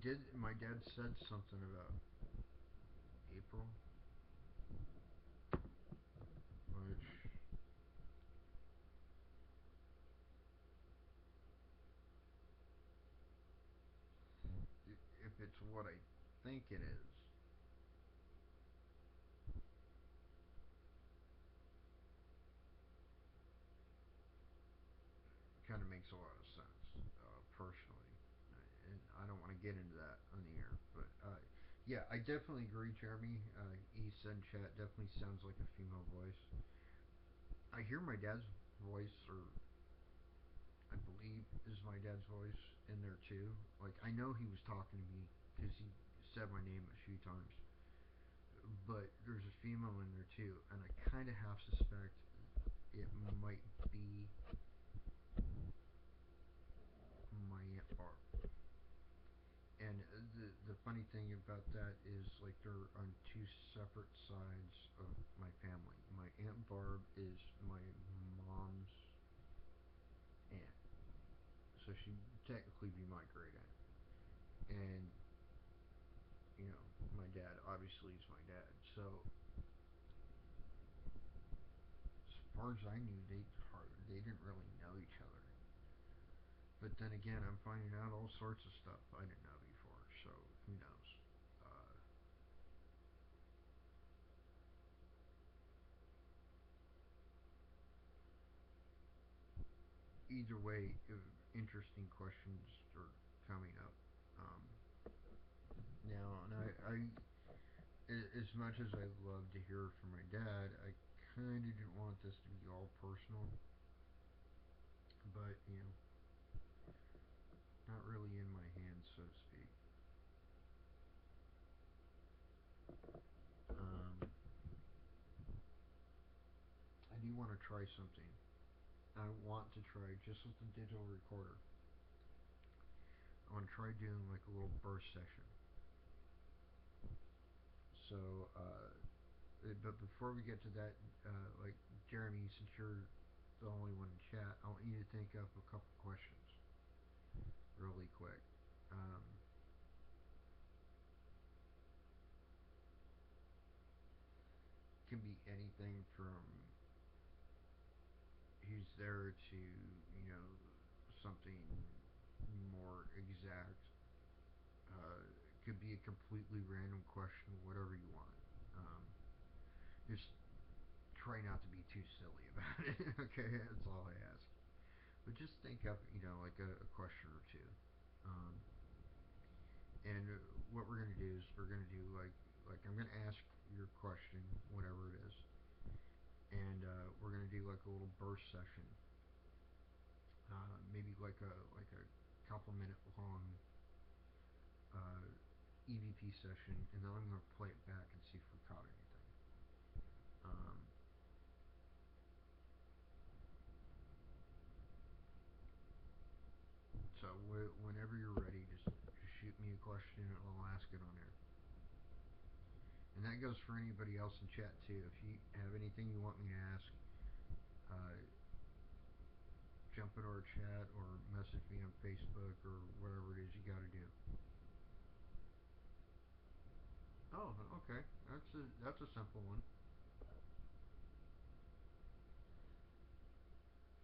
My dad said something about April, which if it's what I think it is, kind of makes a lot of sense, personally. And I don't want to get into that on the air, but yeah, I definitely agree, Jeremy. He said chat definitely sounds like a female voice. I hear my dad's voice, or I believe is my dad's voice in there too. Like I know he was talking to me because he said my name a few times, but there's a female in there too, and I kind of half suspect it might be my aunt Barb. And the funny thing about that is like they're on two separate sides of my family. My aunt Barb is my mom's aunt, so she'd technically be my great aunt. And you know, my dad obviously is my dad. So as far as I knew, they didn't really know each other. But then again, I'm finding out all sorts of stuff I didn't know before. So who knows? Uh, Either way, interesting questions are coming up. Um, Now, and as much as I love to hear from my dad, I kind of didn't want this to be all personal, but you know, not really in my hands, so to speak. Um, I do want to try something. I want to try just with the digital recorder. I want to try doing like a little burst session. So, but before we get to that, like Jeremy, since you're the only one in chat, I want you to think up a couple questions really quick. Um, can be anything from who's there to something more exact. Could be a completely random question, whatever you want. Just try not to be too silly about it. Okay, that's all I ask. But just think up, like a question or two. Um, and what we're gonna do is we're gonna do like I'm gonna ask your question, whatever it is, and we're gonna do like a little burst session, maybe like a couple minute long uh, EVP session, and then I'm gonna play it back and see if we caught anything. Um, so whenever you're ready, just shoot me a question and I'll ask it on air. And that goes for anybody else in chat too. If you have anything you want me to ask, uh, jump into our chat or message me on Facebook or whatever it is you got to do. Oh, okay. That's a simple one.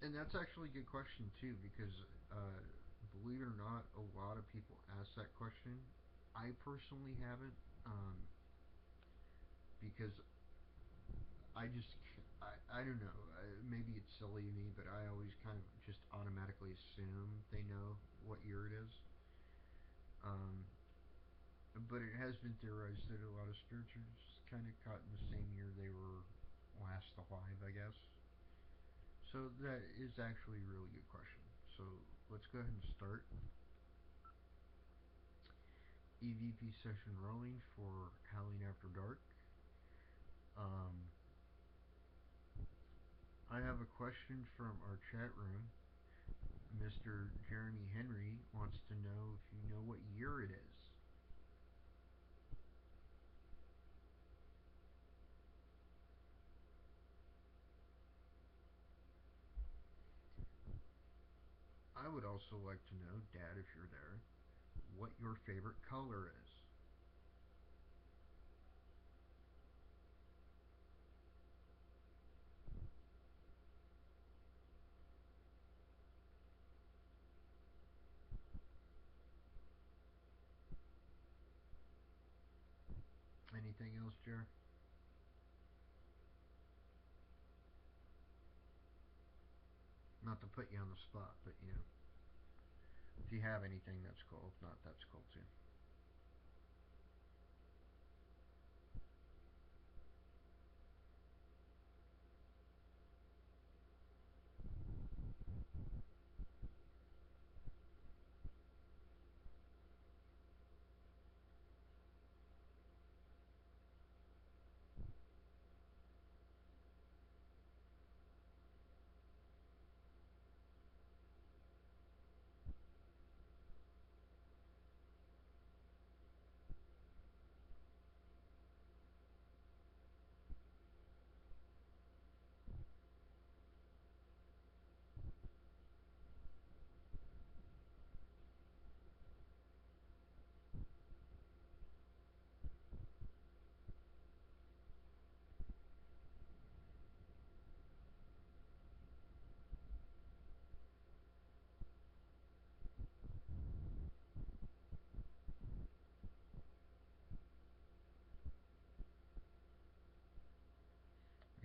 And that's actually a good question too, because believe it or not, a lot of people ask that question. I personally haven't, because I just I don't know. Maybe it's silly of me, but I always kind of just automatically assume they know what year it is. Um, but it has been theorized that a lot of spirits are just kind of caught in the same year they were last alive, I guess. So that is actually a really good question. So let's go ahead and start. EVP session rolling for Howling After Dark. Um, I have a question from our chat room. Mr. Jeremy Henry wants to know if you know what year it is. I would also like to know, Dad, if you're there, what your favorite color is. Anything else, Jer? Not to put you on the spot, but if you have anything, that's cool. If not, that's cool too.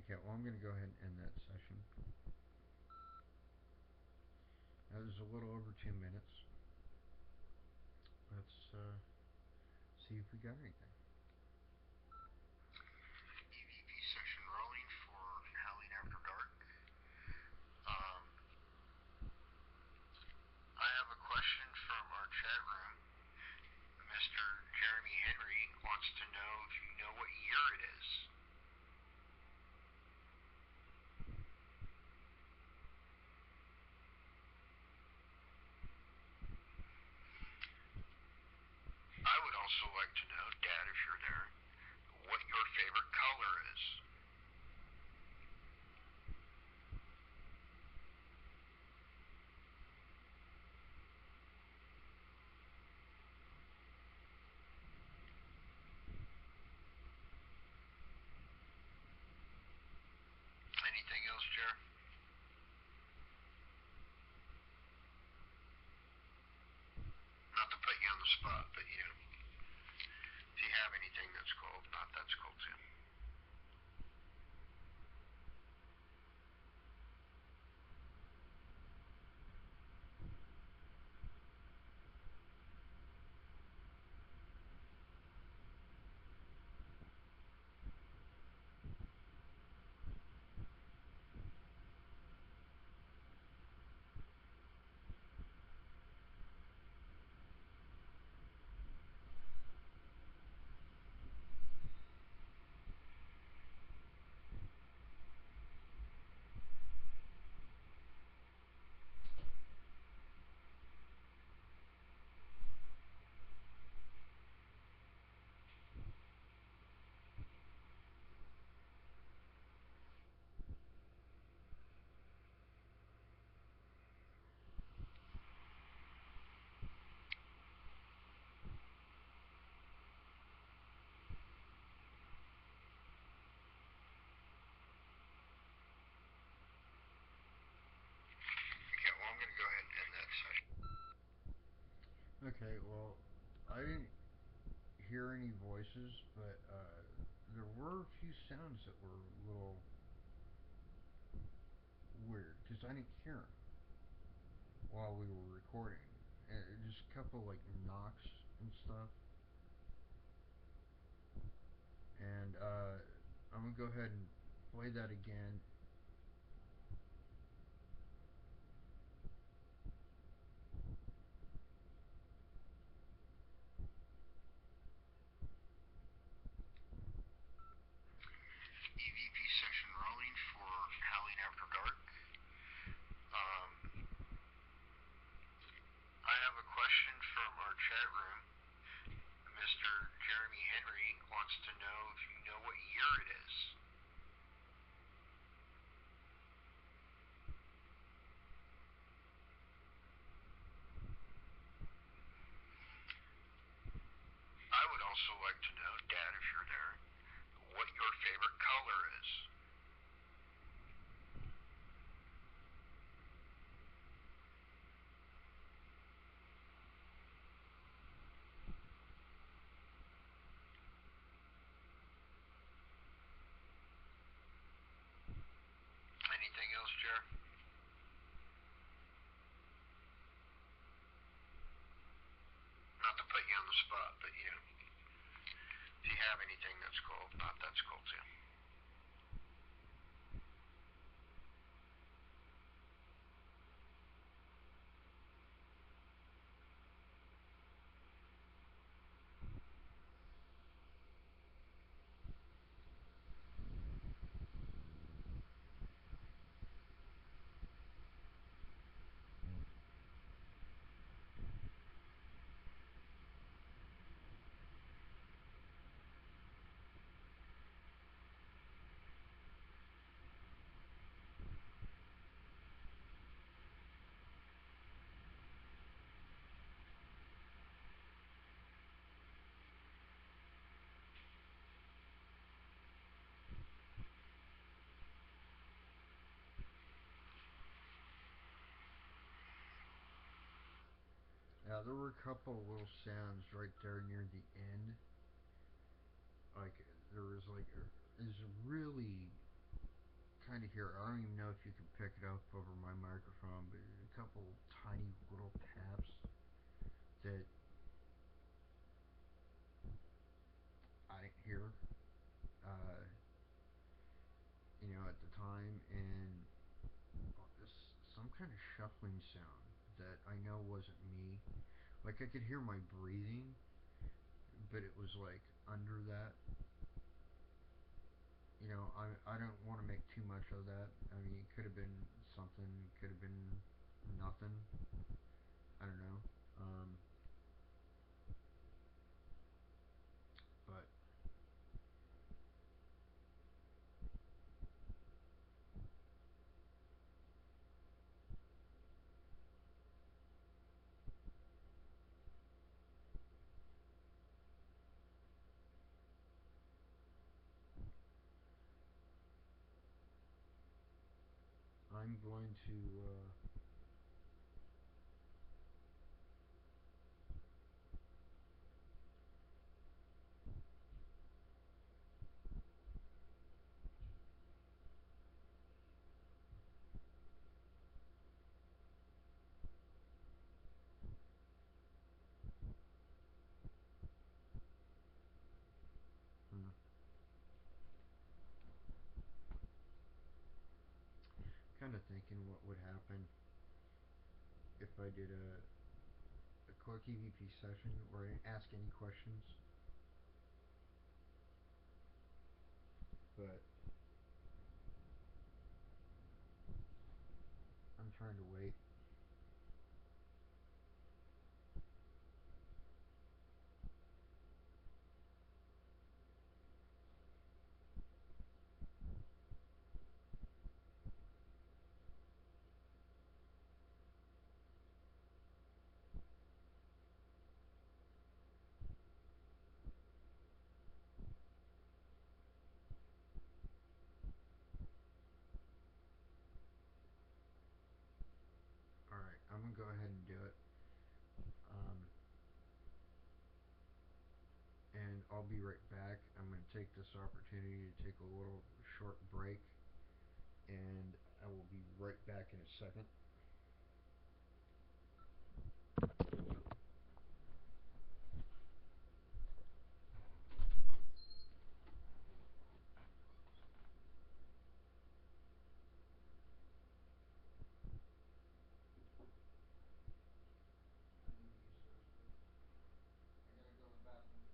Okay, well, I'm going to go ahead and end that session. That was a little over 2 minutes. Let's see if we got anything. EVP session rolling for Howling After Dark. Um, I have a question from our chat room. Mr. Jeremy Henry wants to know if you know what year it is. I would also like to know, Dad, if you're there, what your favorite color is. Anything else, Jer? Not to put you on the spot, but if you have anything that's cool, if not, that's cool too. Yeah, well, I'm going to go ahead and end that session. Okay, well, I didn't hear any voices, but there were a few sounds that were a little weird because I didn't hear them while we were recording. Just a couple like knocks and stuff. And I'm gonna go ahead and play that again. EVP session rolling for Howling After Dark. Um, I have a question from our chat room. Mr. Jeremy Henry wants to know if you know what year it is. also like to know, Dad, if you're there, what your favorite color is. Anything else, Jer? Not to put you on the spot, but if you have anything that's cool, not that's cool too. Yeah, there were a couple of little sounds right there near the end. Like there was like is really kind of here. I don't even know if you can pick it up over my microphone, but a couple tiny little taps that I didn't hear, uh, at the time, and this, some kind of shuffling sound that I know wasn't me. Like I could hear my breathing, but it was like under that. I don't want to make too much of that. I mean, it could have been something, could have been nothing. I don't know. But I'm going to hmm, kind of thinking what would happen if I did a quick EVP session where I didn't ask any questions, but I'm trying to wait. All right, I'm gonna go ahead and do it. Um, and I'll be right back. I'm gonna take this opportunity to take a little short break, and I will be right back in a second. I need to use the restroom. I gotta go to the bathroom.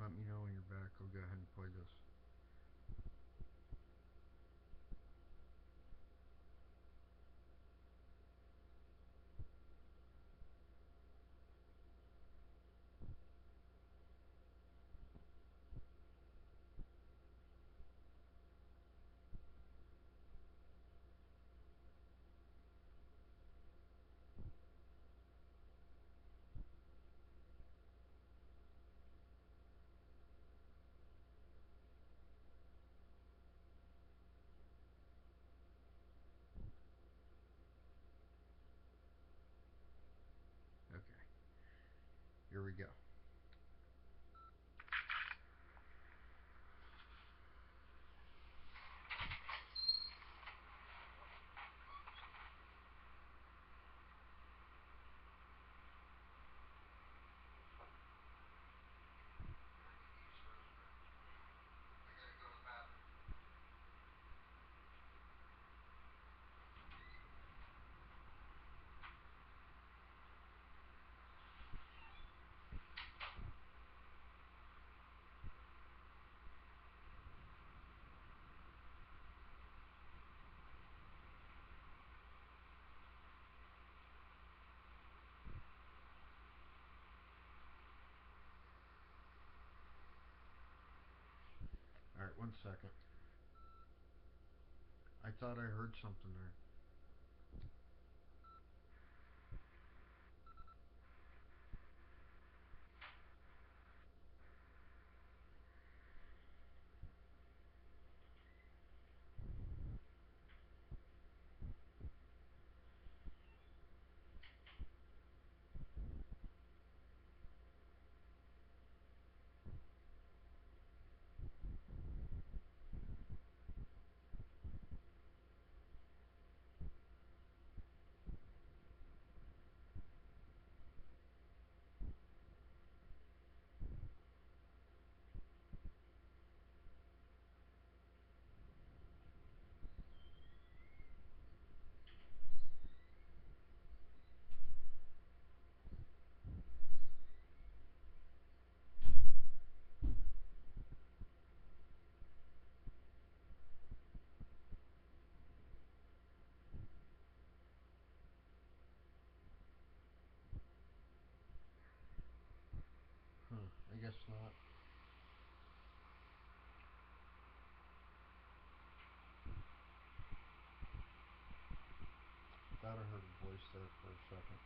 Let me know when you're back. I'll go ahead and play this. Okay, here we go. Alright, 1 second. I thought I heard something there. I guess not. Thought I heard a voice there for a second.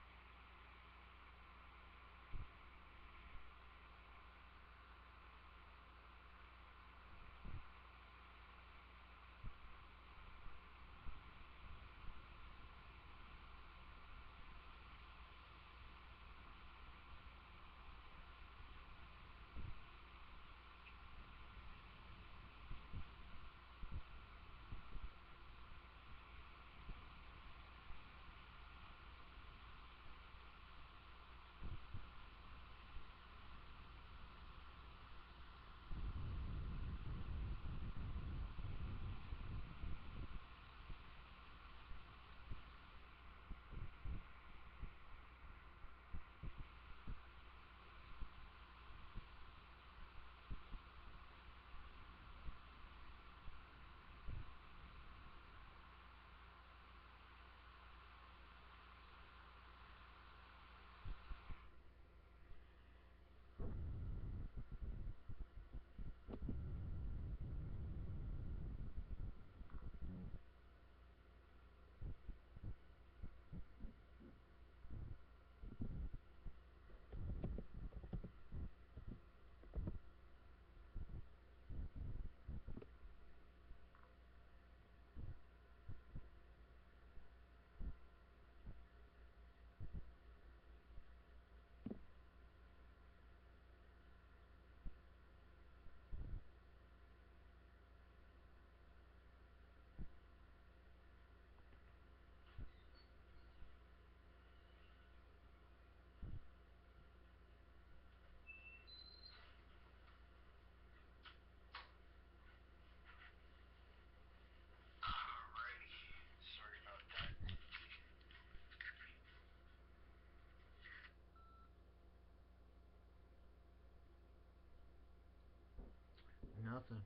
nothing.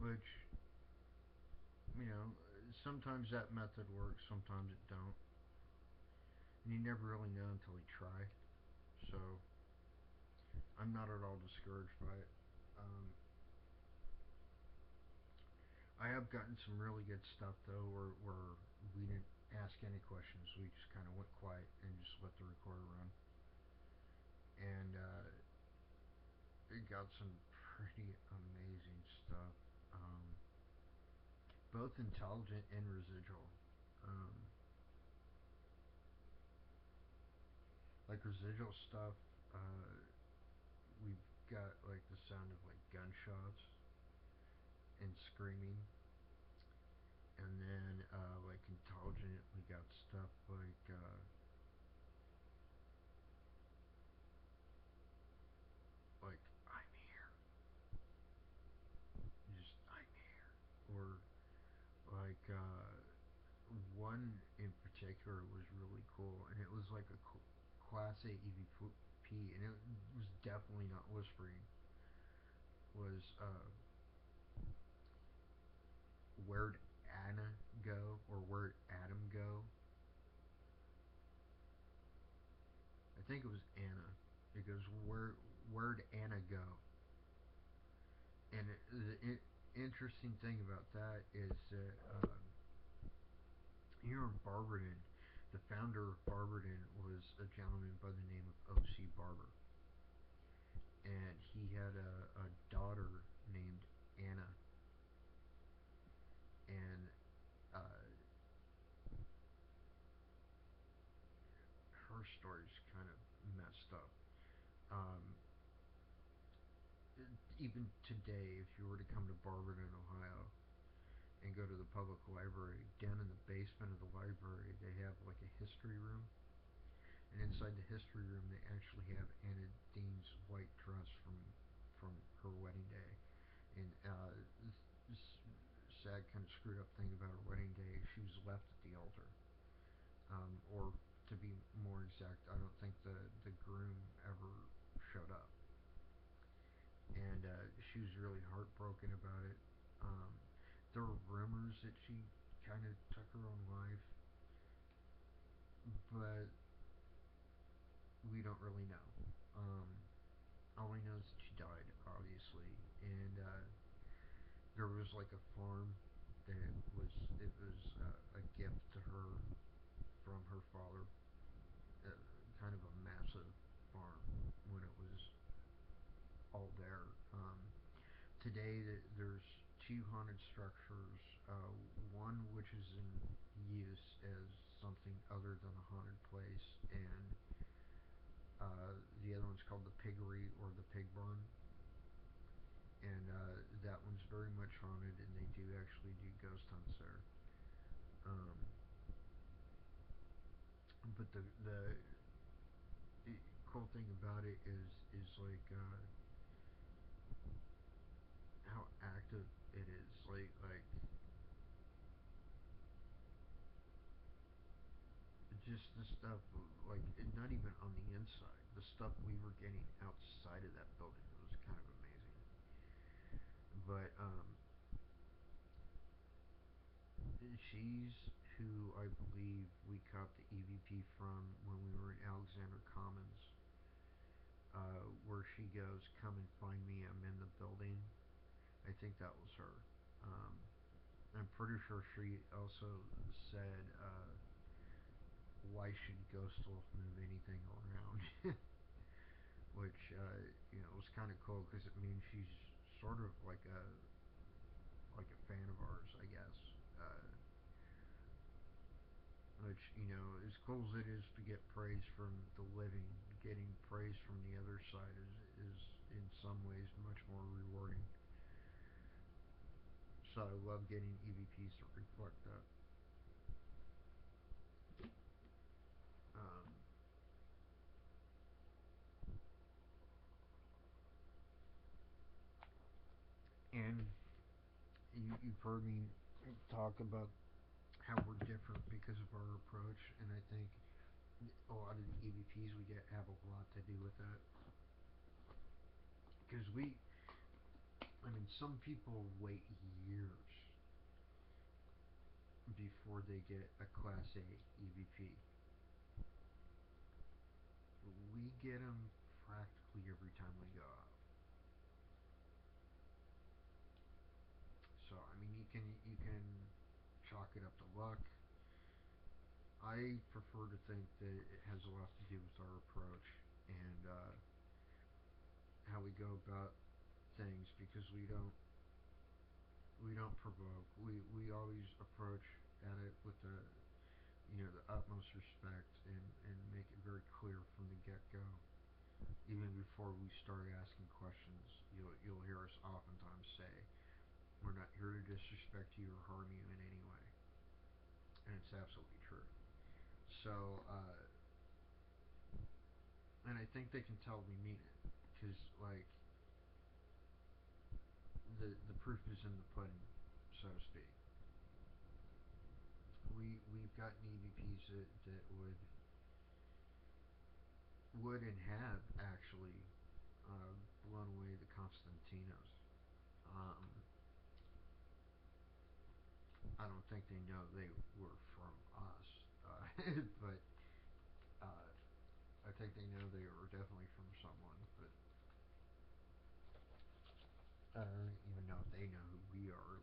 Which, you know, sometimes that method works, sometimes it don't. And you never really know until you try. So I'm not at all discouraged by it. Um, I have gotten some really good stuff though, where we didn't ask any questions. We just kind of went quiet and just let the recorder run, and it got some pretty amazing stuff. Both intelligent and residual. Um, like residual stuff, we've got like the sound of like gunshots and screaming, and then like intelligent, we got stuff like I'm here, just I'm here, or like one in particular was really cool, and it was like a Class A EVP, and it was definitely not whispering. Was where'd Anna go, or where'd Adam go? I think it was Anna. It goes where'd Anna go? And the interesting thing about that is that here in Barberton, the founder of Barberton was a gentleman by the name of O.C. Barber, and he had a daughter named Anna, and uh, her story's kind of messed up. Um, Even today, if you were to come to Barberton, Ohio, and go to the public library, down in the basement of the library, they have like a history room, and inside the history room, they actually have Anna Dean's white dress from her wedding day. And this sad kind of screwed up thing about her wedding day, she was left at the altar. Or to be more exact, I don't think the groom ever showed up, and she was really heartbroken about it. Um, there were rumors that she kind of took her own life, but we don't really know. Um, all we know is that she died, obviously, and there was like a farm that was it was a gift to her from her father, uh, kind of a massive farm when it was all there. Today, there's two haunted structures, one which is in use as something other than a haunted place, and the other one's called the Piggery or the Pig Barn, and that one's very much haunted, and they do actually do ghost hunts there. Um, but the cool thing about it is like how active it is. Like just the stuff like not even on the inside. The stuff we were getting outside of that building was kind of amazing. But she's who I believe we caught the EVP from when we were in Alexander Commons, where she goes, "Come and find me. I'm in the building." I think that was her. Um, I'm pretty sure she also said, "Why should Ghost Wolf move anything around?" Which was kind of cool because it means she's sort of like a fan of ours, I guess. Which as cool as it is to get praise from the living, getting praise from the other side is in some ways much more rewarding. So I love getting EVPs that reflect that. Um, and you've heard me talk about how we're different because of our approach, and I think a lot of the EVPs we get have a lot to do with that. we, I mean, some people wait years before they get a Class A EVP. We get them practically every time we go out. So I mean, you can chalk it up to luck. I prefer to think that it has a lot to do with our approach and how we go about things because we don't provoke. We always approach at it with the utmost respect and make it very clear from the get go. Even before we start asking questions, you'll hear us oftentimes say, "We're not here to disrespect you or harm you in any way," and it's absolutely true. So, and I think they can tell we mean it, because like the proof is in the pudding, so to speak. We've gotten EVPs that would and have actually blown away the Constantinos. Um, I don't think they know they were from us, but I think they know they were definitely from someone. But I don't even know if they know who we are.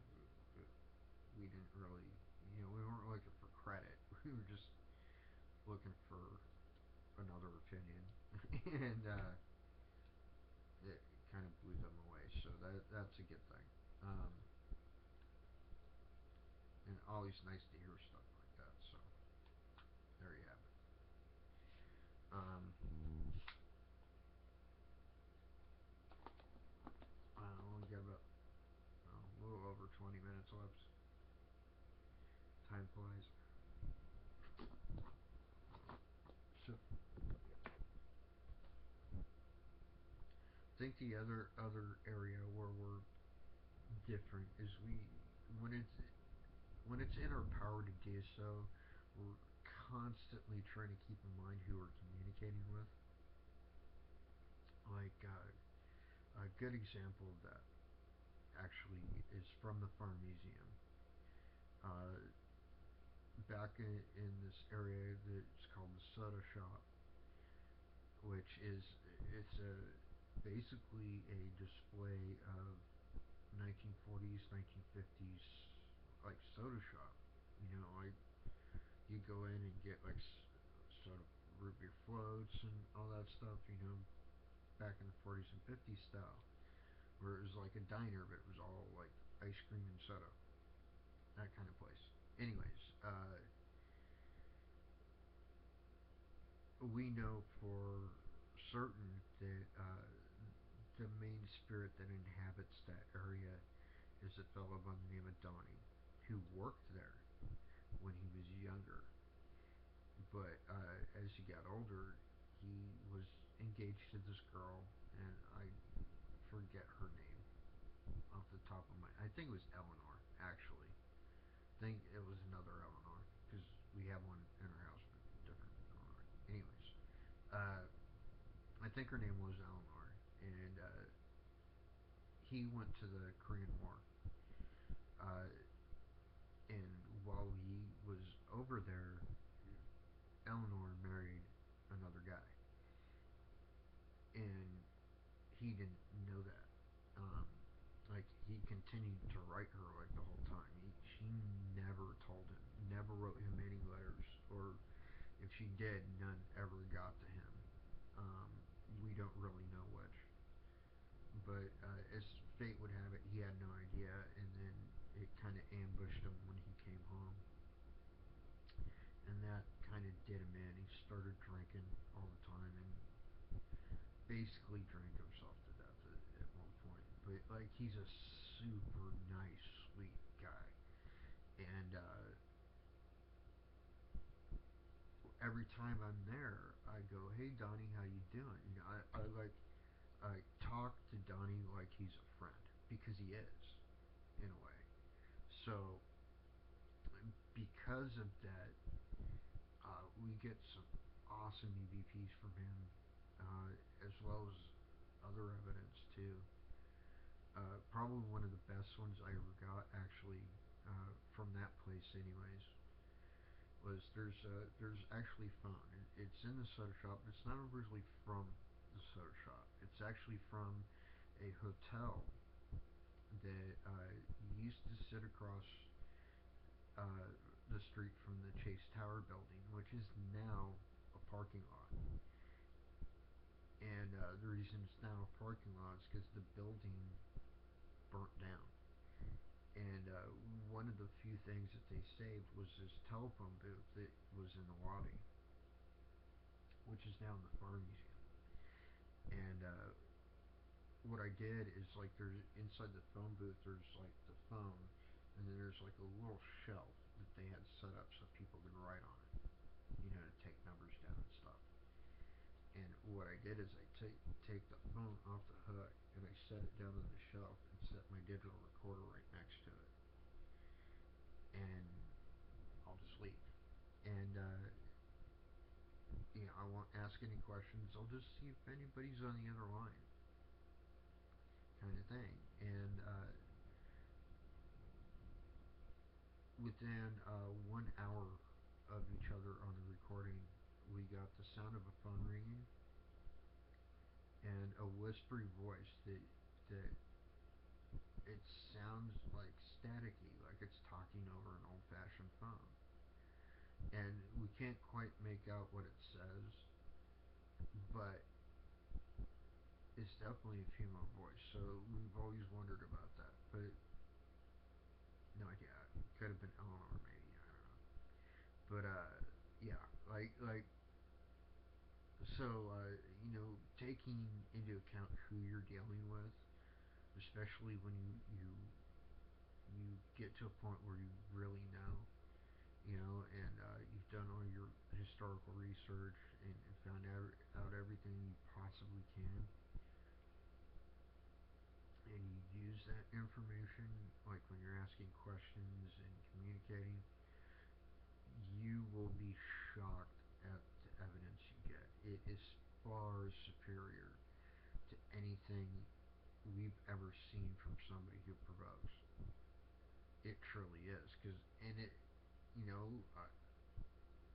We didn't really, we weren't looking for credit. We were just looking for another opinion, and it kind of blew them away. So that's a good thing. Um, and always nice to hear stuff like that. So there you have it. I only got about a little over 20 minutes left. Time flies. So I think the other area where we're different is when it's when it's in our power to do so, we're constantly trying to keep in mind who we're communicating with. Like a good example of that actually is from the Farm Museum. Uh, Back in this area that's called the Soda Shop, which is it's a basically a display of 1940s, 1950s like soda shop. Like you go in and get like sort of root beer floats and all that stuff. Back in the 40s and 50s style, where it was like a diner, but it was all like ice cream and soda, that kind of place. Anyways, we know for certain that the main spirit that inhabits that area is a fellow by the name of Donnie, who worked there when he was younger. But as he got older, he was engaged to this girl, and I forget her name off the top of my. I think it was Eleanor, actually. I think it was another Eleanor because we have one in our house, but different Eleanor. Anyways, uh, I think her name was Eleanor, and he went to the Korean War. Uh, and while he was over there, Eleanor married another guy, and he didn't know that. Um, like he continued to write her like the whole time. She never told him, never wrote him any letters, or if she did, none ever got to him. Um, we don't really know which, but as fate would have it, he had no idea, and then it kind of ambushed him when he came home, and that kind of did him in. He started drinking all the time, and basically drank himself to death at one point. But like he's a super nice, sweet guy, and every time I'm there, I go, "Hey Donnie, how you doing?" I like I talk to Donnie like he's a friend because he is in a way. So because of that, we get some awesome EVPs from him, as well as other evidence too. probably one of the best ones I ever got, actually, from that place, anyways. Was there's actually phone. It's in the soda shop. It's not originally from the soda shop. It's actually from a hotel that used to sit across uh, the street from the Chase Tower building, which is now a parking lot. And the reason it's now a parking lot is because the building burnt down. And one of the few things that they saved was this telephone booth that was in the lobby, which is now in the Fire Museum. And what I did is, like, there's inside the phone booth, there's like the phone, and then there's like a little shelf that they had set up so people could write on it, to take numbers down and stuff. And what I did is I take the phone off the hook and I set it down on the shelf and set my digital recorder right next to it, and I'll just leave. And I won't ask any questions. I'll just see if anybody's on the other line, kind of thing. And within 1 hour of each other on the recording, we got the sound of a phone ringing and a whispery voice that it sounds like staticky, like it's talking over an old-fashioned phone. And we can't quite make out what it says, but it's definitely a female voice. So we've always wondered about that, but no idea. It could have been Eleanor, maybe. I don't know. But yeah, like so taking into account who you're dealing with, especially when you get to a point where you really know, and you've done all your historical research and found out everything you possibly can, and you use that information, like when you're asking questions and communicating, you will be shocked at the evidence you get. It is far superior to anything we've ever seen from somebody who provokes. It truly is, and you know, I,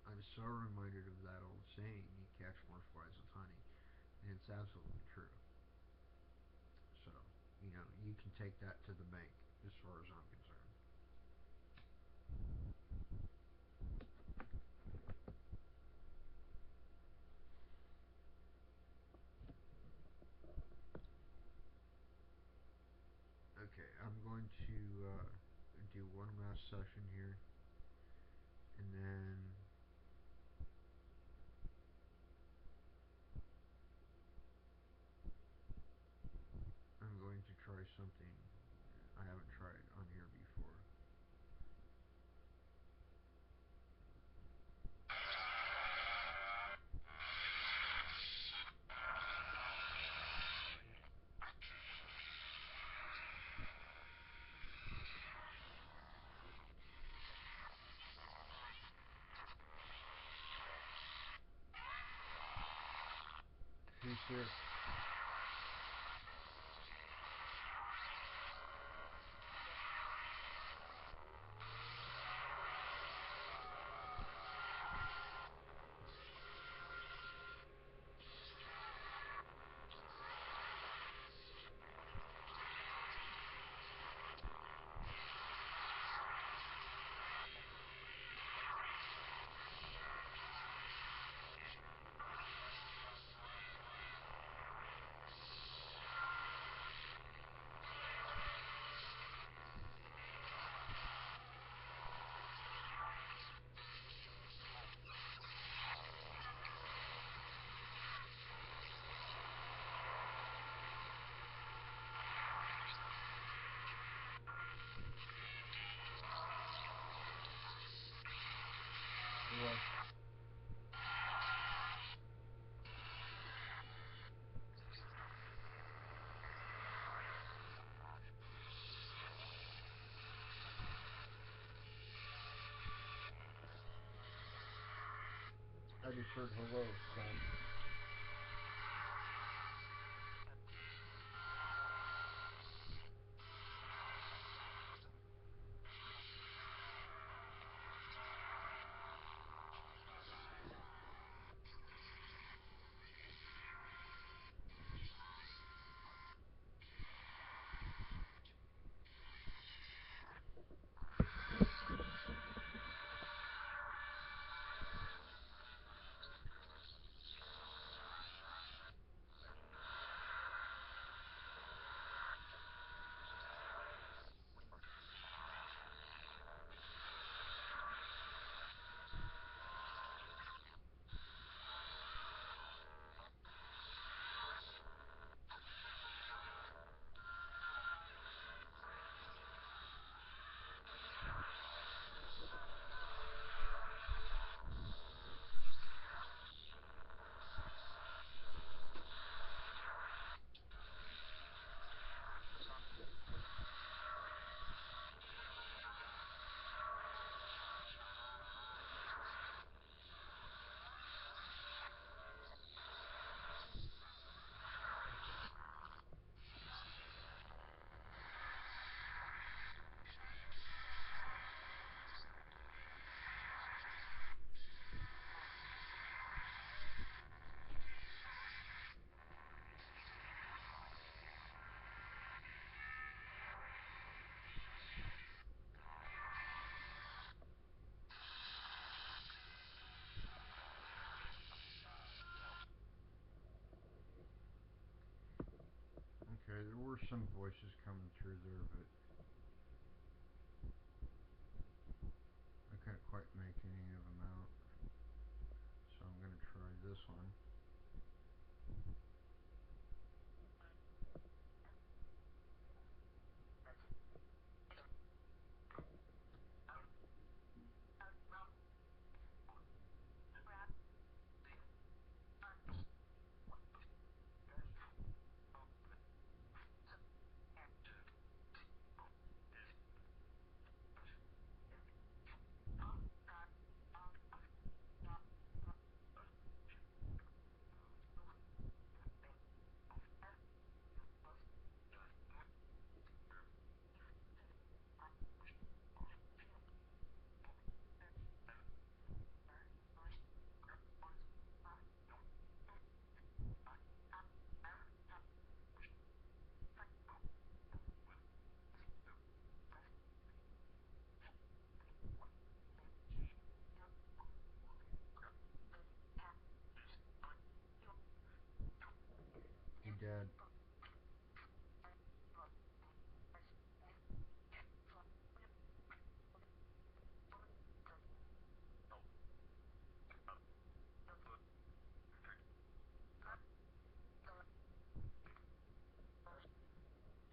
I'm so reminded of that old saying, "You catch more flies with honey," and it's absolutely true. So, you can take that to the bank, as far as I'm concerned. Okay, I'm going to do one last session here, and then I'm going to try something I haven't tried on here before. Who's here? Hello. I just heard hello, son. were some voices coming through there, but I couldn't quite make any of them out. So I'm gonna try this one. Hey, Dad.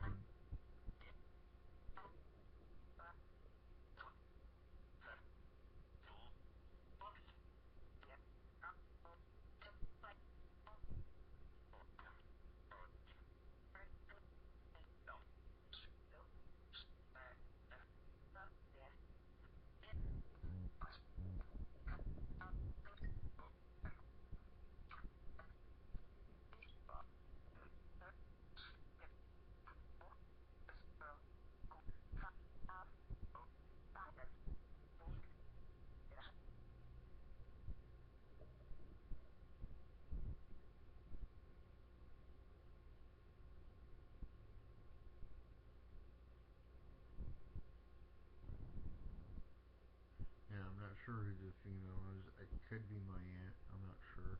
Hey, yeah, I'm not sure who the female is. It could be my aunt. I'm not sure.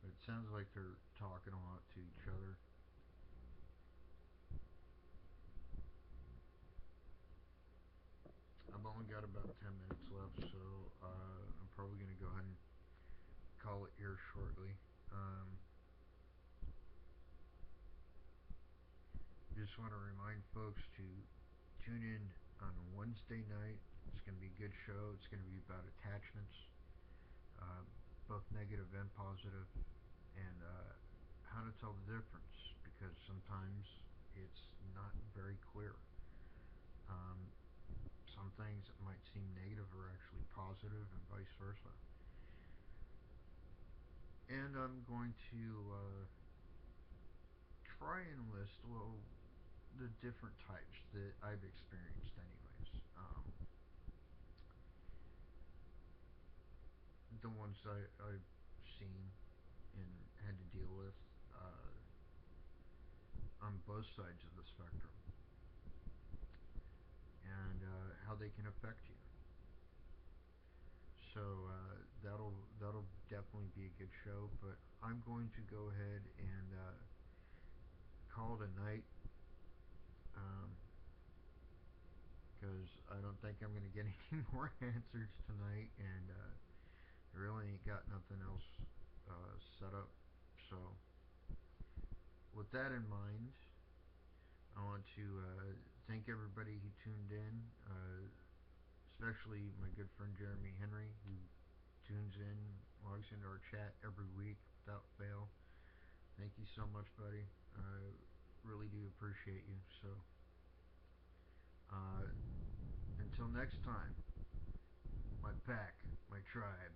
But it sounds like they're talking a lot to each other. I've only got about 10 minutes left, so I'm probably going to go ahead and call it here shortly. Um, just want to remind folks to tune in on Wednesday night. It's going to be a good show. It's going to be about attachments, uh, both negative and positive, and how to tell the difference because sometimes it's not very clear. Um, some things that might seem negative are actually positive, and vice versa. And I'm going to try and list, well, the different types that I've experienced, anyways. The ones I've seen and had to deal with on both sides of the spectrum, and how they can affect you. So that'll definitely be a good show. But I'm going to go ahead and call it a night because I don't think I'm gonna get any more answers tonight, and I really ain't got nothing else set up. So with that in mind, I want to thank everybody who tuned in, especially my good friend Jeremy Henry, who tunes in, logs into our chat every week without fail. Thank you so much, buddy. I really do appreciate you. So, uh, until next time, my pack, my tribe.